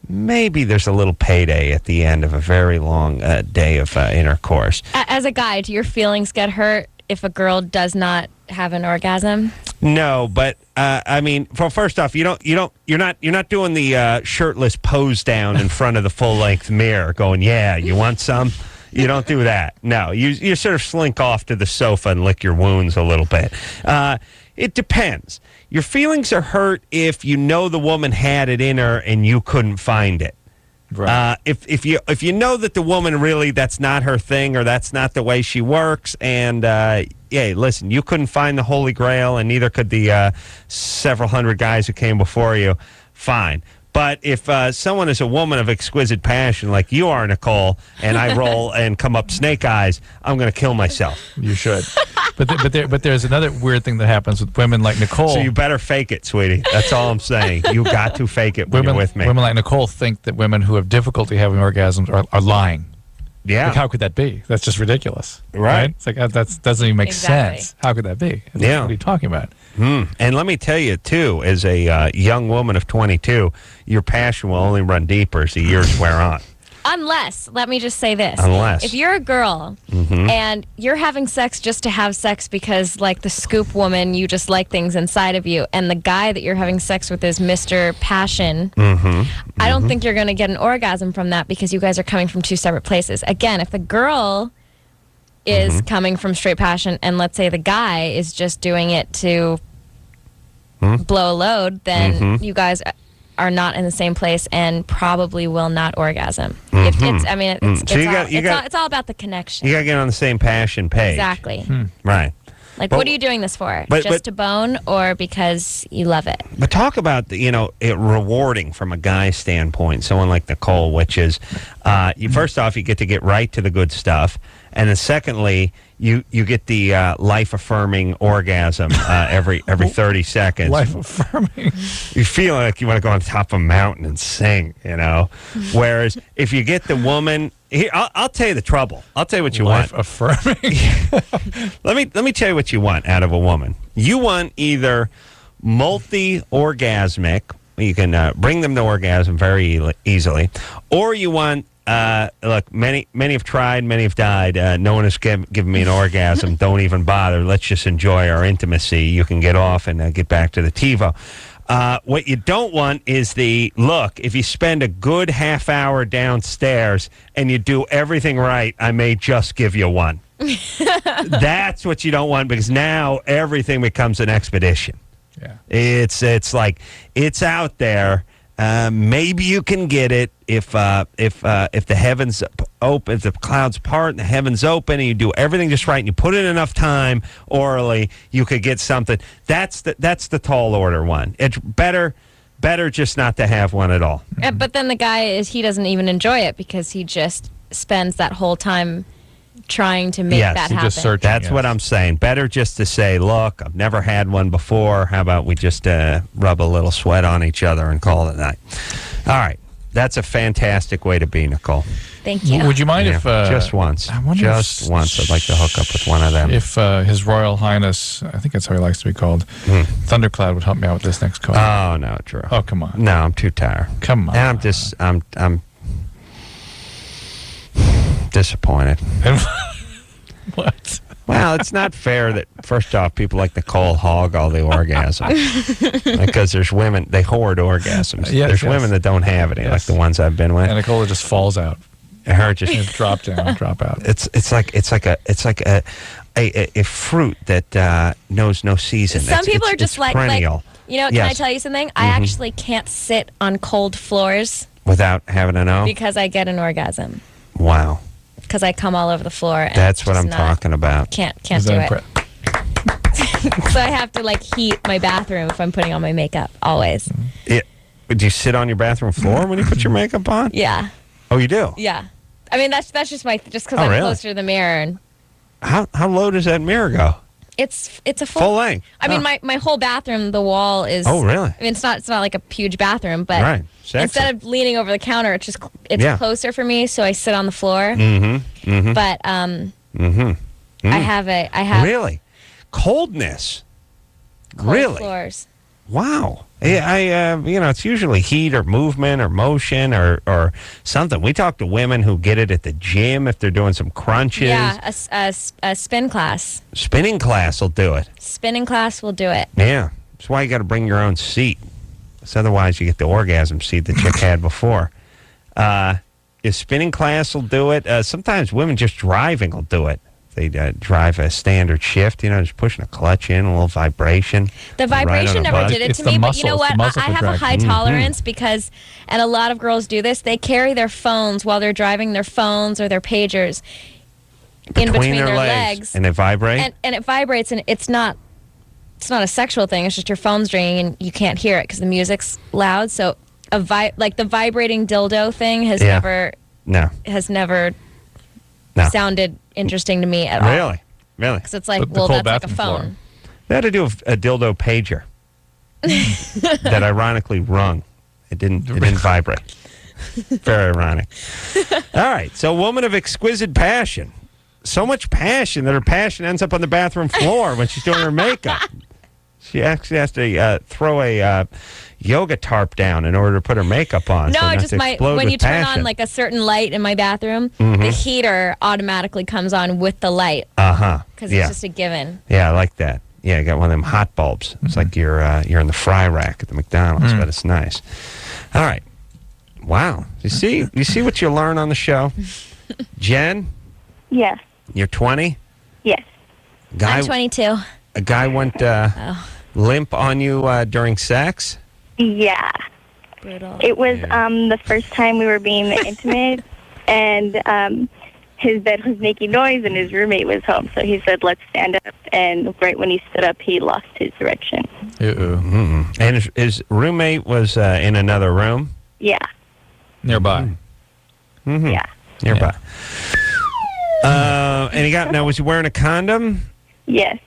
there's a little payday at the end of a very long day of intercourse. As a guy, do your feelings get hurt if a girl does not have an orgasm? No, but I mean, well, first off, you're not doing the shirtless pose down in front of the full length mirror, going, "Yeah, you want some?" You don't do that. No, you sort of slink off to the sofa and lick your wounds a little bit. It depends. Your feelings are hurt if you know the woman had it in her and you couldn't find it. Right. If you know that the woman really, that's not her thing or that's not the way she works, and listen, you couldn't find the Holy Grail and neither could the several hundred guys who came before you, fine. But if someone is a woman of exquisite passion like you are, Nicole, and I roll and come up snake eyes, I'm going to kill myself. You should. But there's another weird thing that happens with women like Nicole. So you better fake it, sweetie. That's all I'm saying. You got to fake it when you're with me. Women like Nicole think that women who have difficulty having orgasms are lying. Yeah. Like, how could that be? That's just ridiculous. Right. It's like, that doesn't even make sense. How could that be? Yeah. What are you talking about? And let me tell you, too, as a young woman of 22, your passion will only run deeper as the years wear on. Unless, let me just say this. Unless. If you're a girl and you're having sex just to have sex because, like the scoop woman, you just like things inside of you, and the guy that you're having sex with is Mr. Passion, I don't think you're going to get an orgasm from that because you guys are coming from two separate places. Again, if the girl is coming from straight passion and let's say the guy is just doing it to blow a load, then you guys are not in the same place and probably will not orgasm. It's all about the connection. You got to get on the same passion page. Exactly. Right. Like, what are you doing this for? Just to bone or because you love it? But talk about, it rewarding from a guy standpoint, someone like Nicole, which is, first off, you get to get right to the good stuff. And then secondly, you get the life-affirming orgasm every 30 seconds. Life-affirming. You feel like you want to go on top of a mountain and sing, Whereas if you get the woman... Here, I'll tell you the trouble. I'll tell you what you want. Life-affirming. Let me tell you what you want out of a woman. You want either multi-orgasmic, you can bring them to orgasm very easily, or you want... look, many have tried, many have died. No one has given me an orgasm. Don't even bother. Let's just enjoy our intimacy. You can get off and get back to the TiVo. What you don't want is if you spend a good half hour downstairs and you do everything right, I may just give you one. That's what you don't want, because now everything becomes an expedition. Yeah. It's like, it's out there. Maybe you can get it if the heavens open, if the clouds part and the heavens open, and you do everything just right, and you put in enough time orally, you could get something. That's the tall order one. It's better just not to have one at all. But then the guy he doesn't even enjoy it because he just spends that whole time trying to make that happen. Just searching, That's what I'm saying. Better just to say, look, I've never had one before. How about we just rub a little sweat on each other and call it a night? All right. That's a fantastic way to be, Nicole. Thank you. Would you mind if... just once. Just once. I'd like to hook up with one of them. If His Royal Highness, I think that's how he likes to be called, Thundercloud would help me out with this next call. Oh, no, Drew. Oh, come on. No, I'm too tired. Come on. And I'm disappointed. What? Well, it's not fair that, first off, people like Nicole hog all the orgasms. Because there's women, they hoard orgasms. There's women that don't have any, like the ones I've been with. And Nicole just falls out. Her just drop down, drop out. It's like a fruit that knows no season. Some people are just like perennial. Can I tell you something? I actually can't sit on cold floors without having to know, because I get an orgasm. Wow. Because I come all over the floor. And that's what I'm talking about. Can't do it. So I have to heat my bathroom if I'm putting on my makeup always. Do you sit on your bathroom floor when you put your makeup on? Yeah. Oh, you do? Yeah. I mean, that's just because Oh, I'm really? closer to the mirror. And How low does that mirror go? it's a Full length. I mean, my whole bathroom, the wall is. Oh, really? I mean, it's not like a huge bathroom, but Right. Sexy. instead of leaning over the counter, it's Yeah. closer for me, so I sit on the floor. Mm-hmm. Mm-hmm. But I have Really? Coldness. cold Really? floors. Wow. I it's usually heat or movement or motion or something. We talk to women who get it at the gym if they're doing some crunches. Yeah, a spin class. Spinning class will do it. Spinning class will do it. Yeah. That's why you got to bring your own seat. 'Cause otherwise you get the orgasm seat the chick had before. If spinning class will do it, sometimes women just driving will do it. They drive a standard shift, just pushing a clutch in, a little vibration. The vibration right on a never buzz. did it It's to the me, muscles, but you know the what? muscle I have a high contraction. tolerance because, and a lot of girls do this, they carry their phones while they're driving their phones or their pagers in between their legs. And they vibrate? And it vibrates, and it's not a sexual thing. It's just your phone's ringing, and you can't hear it because the music's loud. So like the vibrating dildo thing has Yeah. never No. sounded interesting to me at all. Really? Because it's like, The well, cold that's like a bathroom floor. phone. They had to do a dildo pager that ironically rung. It didn't vibrate. Very ironic. All right. So, woman of exquisite passion. So much passion that her passion ends up on the bathroom floor when she's doing her makeup. She actually has to throw a yoga tarp down in order to put her makeup on. No, so not just to explode when with you turn passion. on like a certain light in my bathroom, Mhm. the heater automatically comes on with the light because Yeah. it's just a given. Yeah, I like that. Yeah, I got one of them hot bulbs. It's like you're in the fry rack at the McDonald's, but it's nice. All right. Wow. You see what you learn on the show? Jen, Yes. you're 20? Yes. Guy, I'm 22. a guy went limp on you during sex? Yeah. Brutal. It was the first time we were being intimate, and his bed was making noise, and his roommate was home. So he said, "Let's stand up." And right when he stood up, he lost his direction. And his roommate was in another room? Yeah. Nearby. Mm-hmm. Yeah. Nearby. And was he wearing a condom? Yes.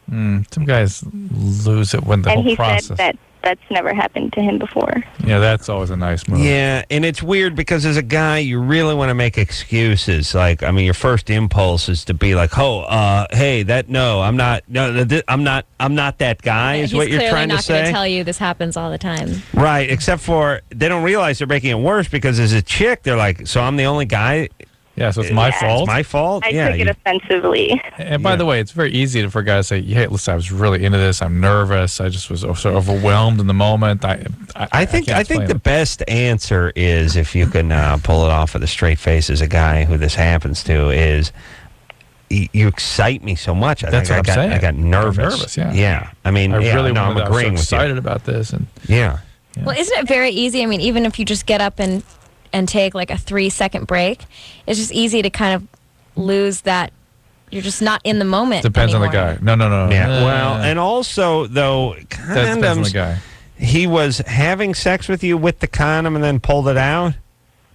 Some guys lose it when the And whole he process. said that that's never happened to him before. Yeah, that's always a nice move. Yeah, and it's weird because as a guy, you really want to make excuses. Like, I mean, your first impulse is to be like, hey, I'm not that guy. Is what you're trying to He's clearly not going say, to tell you this happens all the time. right? Except for they don't realize they're making it worse because as a chick, they're like, so I'm the only guy. Yeah, so it's my fault. It's my fault. I yeah, took it offensively. And by the way, it's very easy for guys to say, "Hey, listen, I was really into this. I'm nervous. I just was so overwhelmed in the moment." I think the best answer is if you can pull it off with a straight face as a guy who this happens to is you excite me so much. That's what I'm saying. I got nervous. I'm nervous, yeah. Yeah. I mean, I really I'm wanted. I was agreeing so with you. excited about this, and Yeah. Well, isn't it very easy? I mean, even if you just get up and take like a 3-second break, it's just easy to kind of lose that. You're just not in the moment. depends on the anymore. guy. No. Yeah. Well, and also though, that depends on the condoms. guy. He was having sex with you with the condom and then pulled it out.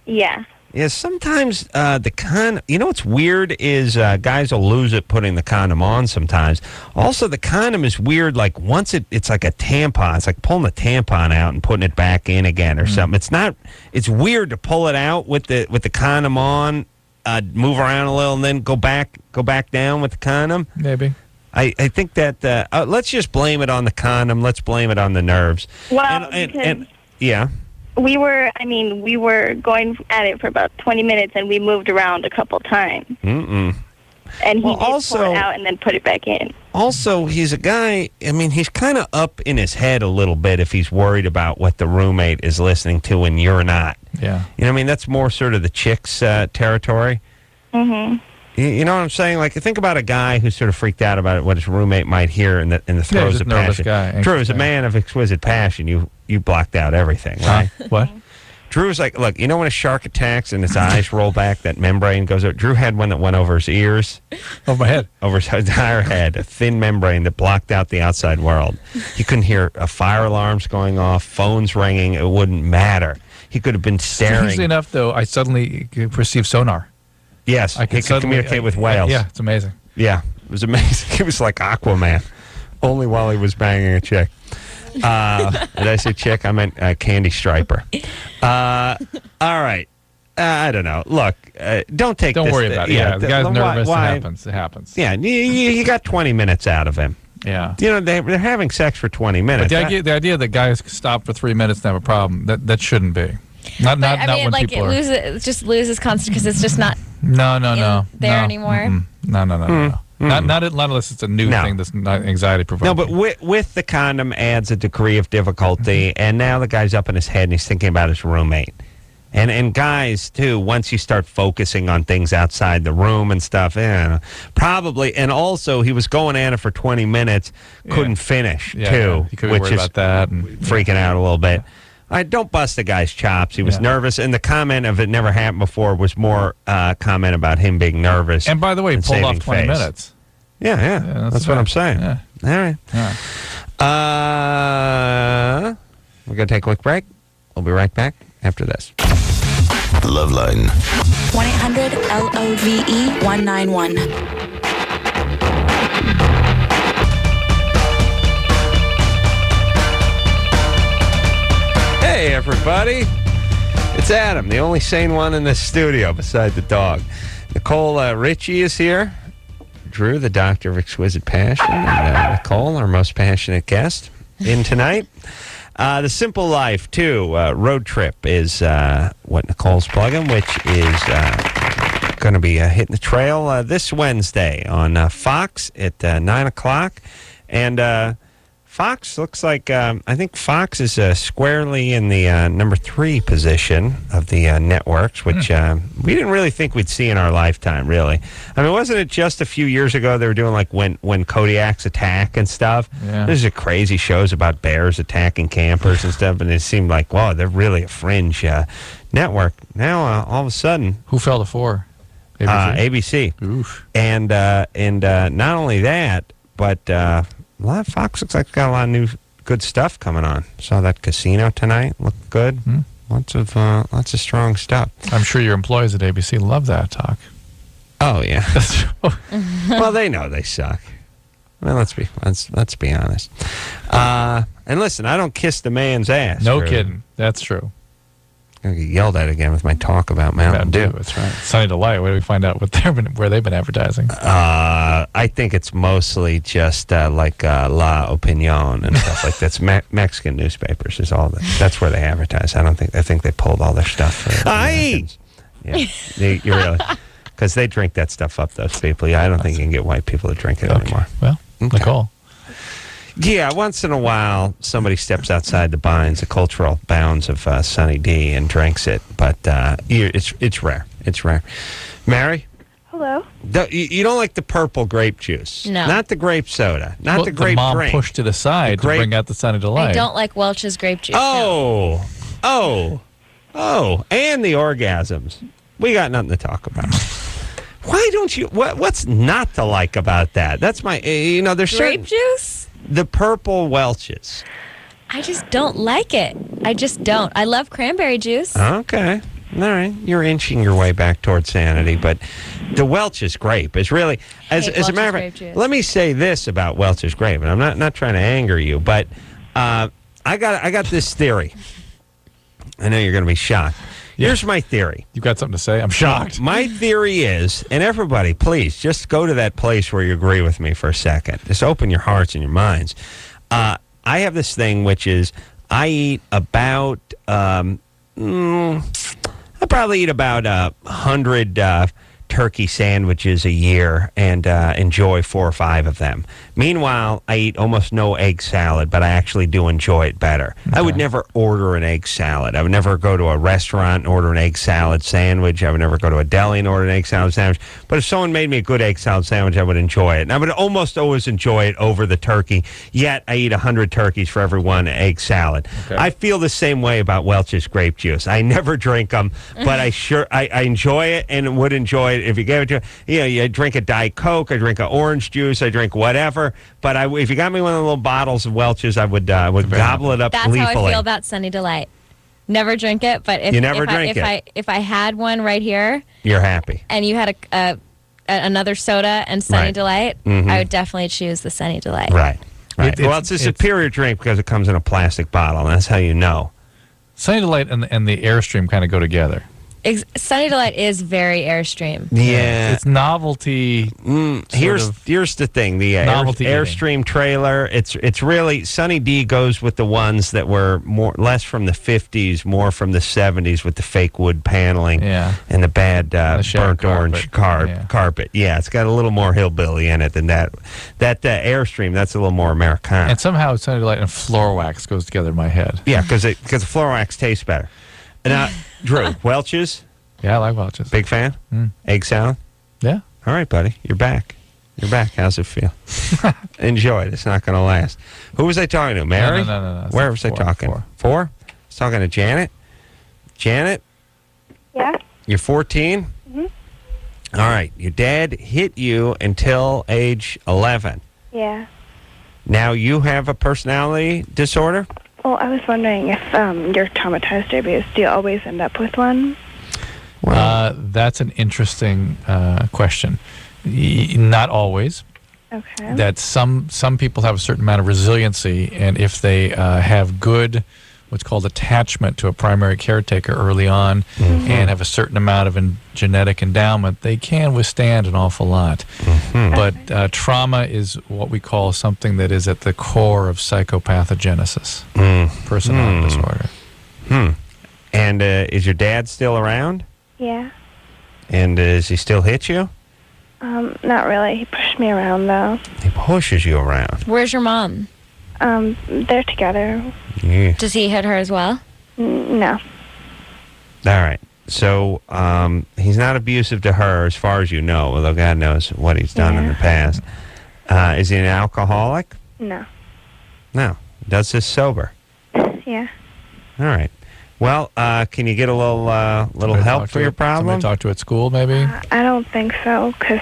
Yeah. Yeah, sometimes the condom, what's weird is guys will lose it putting the condom on sometimes. Also, the condom is weird. Like once it's like a tampon. It's like pulling the tampon out and putting it back in again or something. It's weird to pull it out with the condom on, move around a little and then go back down with the condom. Maybe. I think that let's just blame it on the condom. Let's blame it on the nerves. Well, and yeah. we were going at it for about 20 minutes, and we moved around a couple times. Mm-mm. And he Well, did also- pull it out and then put it back in. Also, he's a guy, I mean, he's kind of up in his head a little bit if he's worried about what the roommate is listening to and you're not. Yeah. You know what I mean? That's more sort of the chick's territory. Mm-hmm. You know what I'm saying? Like, think about a guy who's sort of freaked out about what his roommate might hear in the throes just of nervous passion. guy, anxious Drew, as a guy. man of exquisite passion, you blocked out everything, right? What? Drew's like, look, you know when a shark attacks and its eyes roll back, that membrane goes over? Drew had one that went over his ears. Over my head. Over his entire head, a thin membrane that blocked out the outside world. He couldn't hear fire alarms going off, phones ringing. It wouldn't matter. He could have been staring. Strangely enough, though, I suddenly perceived sonar. Yes, he could communicate with whales. Yeah, it's amazing. Yeah, it was amazing. He was like Aquaman, only while he was banging a chick. Did I say chick? I meant Candy Striper. All right. I don't know. Look, don't take Don't this. worry about it. Yeah, the guy's nervous. It happens. It happens. Yeah, you got 20 minutes out of him. Yeah. You know, they're having sex for 20 minutes. But the idea that guys stop for 3 minutes and have a problem, that shouldn't be. Not when like people it loses constant because it's just not no there anymore. No. Not unless it's a new thing that's not anxiety provoking. No, but with the condom adds a degree of difficulty, and now the guy's up in his head and he's thinking about his roommate. And guys, too, once you start focusing on things outside the room and stuff, probably. And also, he was going at it for 20 minutes, couldn't finish, too. He could be worried about that. And freaking out a little bit. All right, don't bust the guy's chops. He was nervous. And the comment of it never happened before was more comment about him being nervous. And by the way, he pulled off 20 minutes. Yeah. That's what I'm saying. Yeah. All right. We're going to take a quick break. We'll be right back after this. LoveLine. 1-800-LOVE-191. Hey, everybody. It's Adam, the only sane one in this studio beside the dog. Nicole Richie is here. Drew, the doctor of exquisite passion. And Nicole, our most passionate guest, in tonight. The Simple Life 2 road trip is what Nicole's plugging, which is going to be hitting the trail this Wednesday on Fox at 9 o'clock. And Fox looks like, I think Fox is squarely in the number 3 position of the networks, which we didn't really think we'd see in our lifetime, really. I mean, wasn't it just a few years ago they were doing like when Kodiaks attack and stuff? Yeah. There's crazy shows about bears attacking campers and stuff, and it seemed like, wow, they're really a fringe network. Now, all of a sudden... Who fell to 4? ABC. Oof. And not only that, but... a lot of Fox looks like it's got a lot of new good stuff coming on. Saw that Casino tonight. Looked good. Lots of strong stuff. I'm sure your employees at ABC love that talk. Oh yeah. Well, they know they suck. Well, let's be honest. And listen, I don't kiss the man's ass. No kidding. That's true. I'm gonna get yelled at again with my talk about Mountain Dew. That's right. Sunny Delight. Where do we find out where they've been advertising? I think it's mostly just like La Opinion and stuff like that's Mexican newspapers is all that. That's where they advertise. I think they pulled all their stuff. For Americans. Yeah, you really because they drink that stuff up. Those people. Yeah, I don't think you can get white people to drink it anymore. Well, Nicole. Yeah, once in a while, somebody steps outside the cultural bounds of Sunny D and drinks it, but it's rare. It's rare. Mary? Hello? You don't like the purple grape juice? No. Not the grape soda. Not the grape the mom drink. pushed it aside to bring out the Sunny Delight. I don't like Welch's grape juice. Oh, and the orgasms. We got nothing to talk about. Why don't you? What's not to like about that? That's my. There's grape juice. The purple Welch's. I just don't like it. I just don't. I love cranberry juice. Okay. All right. You're inching your way back towards sanity, but the Welch's grape is really, as a matter of fact, let me say this about Welch's grape, and I'm not trying to anger you, but I got this theory. I know you're going to be shocked. Here's my theory. You got something to say? I'm shocked. My theory is, and everybody, please, just go to that place where you agree with me for a second. Just open your hearts and your minds. I have this thing, which is I eat about, I probably eat about 100 turkey sandwiches a year and enjoy 4 or 5 of them. Meanwhile, I eat almost no egg salad, but I actually do enjoy it better. Okay. I would never order an egg salad. I would never go to a restaurant and order an egg salad sandwich. I would never go to a deli and order an egg salad sandwich. But if someone made me a good egg salad sandwich, I would enjoy it. And I would almost always enjoy it over the turkey, yet I eat 100 turkeys for every one egg salad. Okay. I feel the same way about Welch's grape juice. I never drink them, but I enjoy it and would enjoy it if you gave it to me. You drink a Diet Coke, I drink an orange juice, I drink whatever. But if you got me one of the little bottles of Welch's, I would gobble it up That's gleefully. how I feel about Sunny Delight. Never drink it, but if You never drink it? if I had one right here You're happy. and you had another soda and Sunny Right. Delight, Mhm. I would definitely choose the Sunny Delight. Right. Well, it's a superior drink because it comes in a plastic bottle, and that's how you know. Sunny Delight and the Airstream kind of go together. Sunny Delight is very Airstream. Yeah. It's novelty. Here's the thing. The Novelty Airstream trailer, it's really, Sunny D goes with the ones that were less from the 50s, more from the 70s with the fake wood paneling and the bad burnt orange carpet. Yeah, it's got a little more hillbilly in it than that. That Airstream, that's a little more Americana. And somehow Sunny Delight and floor wax goes together in my head. Yeah, because the floor wax tastes better. Now, Drew, Welch's? Yeah, I like Welch's. Big fan? Egg salad? Yeah. All right, buddy. You're back. You're back. How's it feel? Enjoy it. It's not going to last. Who was I talking to? Mary? No. Where was I talking? Four? I was talking to Janet. Janet? Yeah? You're 14? Mhm. All right. Your dad hit you until age 11. Yeah. Now you have a personality disorder? Well, I was wondering if you're traumatized diabetes, do you always end up with one? That's an interesting question. Not always. Okay. That some people have a certain amount of resiliency, and if they have good, what's called attachment to a primary caretaker early on, and have a certain amount of genetic endowment, they can withstand an awful lot. But trauma is what we call something that is at the core of psychopathogenesis, personality disorder. And is your dad still around? Yeah. And does he still hit you? Not really. He pushed me around, though. He pushes you around. Where's your mom? They're together. Yeah. Does he hit her as well? No. All right. So he's not abusive to her as far as you know, although God knows what he's done in the past. Is he an alcoholic? No. No. Does this sober? Yeah. All right. Well, can you get a little help for your problem? Somebody talk to at school, maybe? I don't think so, because,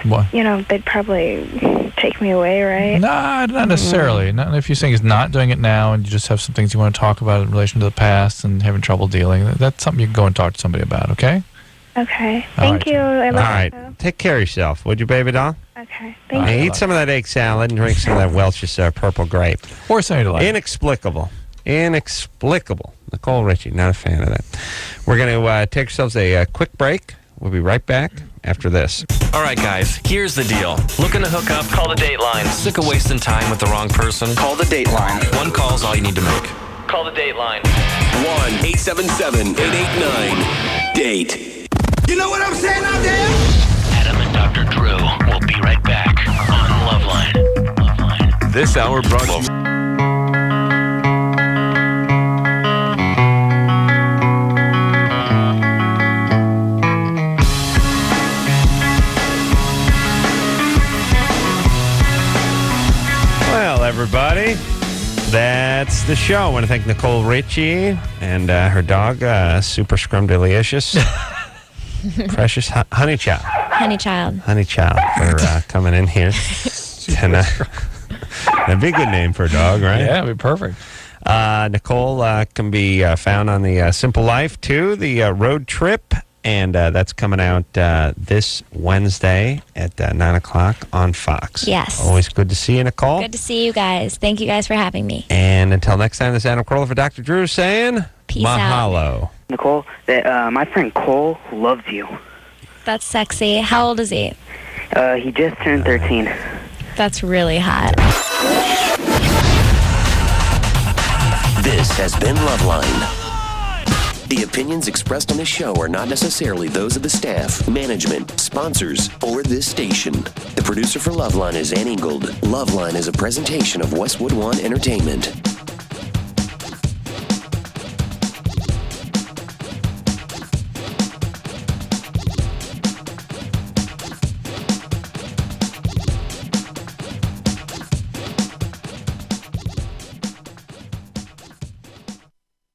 they'd probably take me away, right? No, not necessarily. Not if you're saying he's not doing it now and you just have some things you want to talk about in relation to the past and having trouble dealing. That's something you can go and talk to somebody about, okay? Okay. Thank you. I All love right. you. Take care of yourself, would you, baby doll? Okay. Thank you. Eat some of that egg salad and drink some of that Welch's purple grape. Or Sunny Delight. Inexplicable. Nicole Richie, not a fan of that. We're going to take ourselves a quick break. We'll be right back after this. All right, guys, here's the deal. Looking to hook up? Call the Dateline. Sick of wasting time with the wrong person? Call the Dateline. One call's all you need to make. Call the Dateline. 1-877-889-DATE. You know what I'm saying out there? Adam and Dr. Drew will be right back on LoveLine. This hour brought to you. Well, everybody, that's the show. I want to thank Nicole Richie and her dog, Super Scrumdiddlyicious, Precious Honey Child. Honey Child. Honey Child for coming in here. And, that'd be a good name for a dog, right? Yeah, it'd be perfect. Nicole can be found on the Simple Life, too, the road trip. And that's coming out this Wednesday at 9 o'clock on Fox. Yes. Always good to see you, Nicole. Good to see you guys. Thank you guys for having me. And until next time, this is Adam Carolla for Dr. Drew saying Peace out. Mahalo. Nicole, my friend Cole loves you. That's sexy. How old is he? He just turned 13. That's really hot. This has been LoveLine. The opinions expressed on this show are not necessarily those of the staff, management, sponsors, or this station. The producer for LoveLine is Ann Ingold. LoveLine is a presentation of Westwood One Entertainment.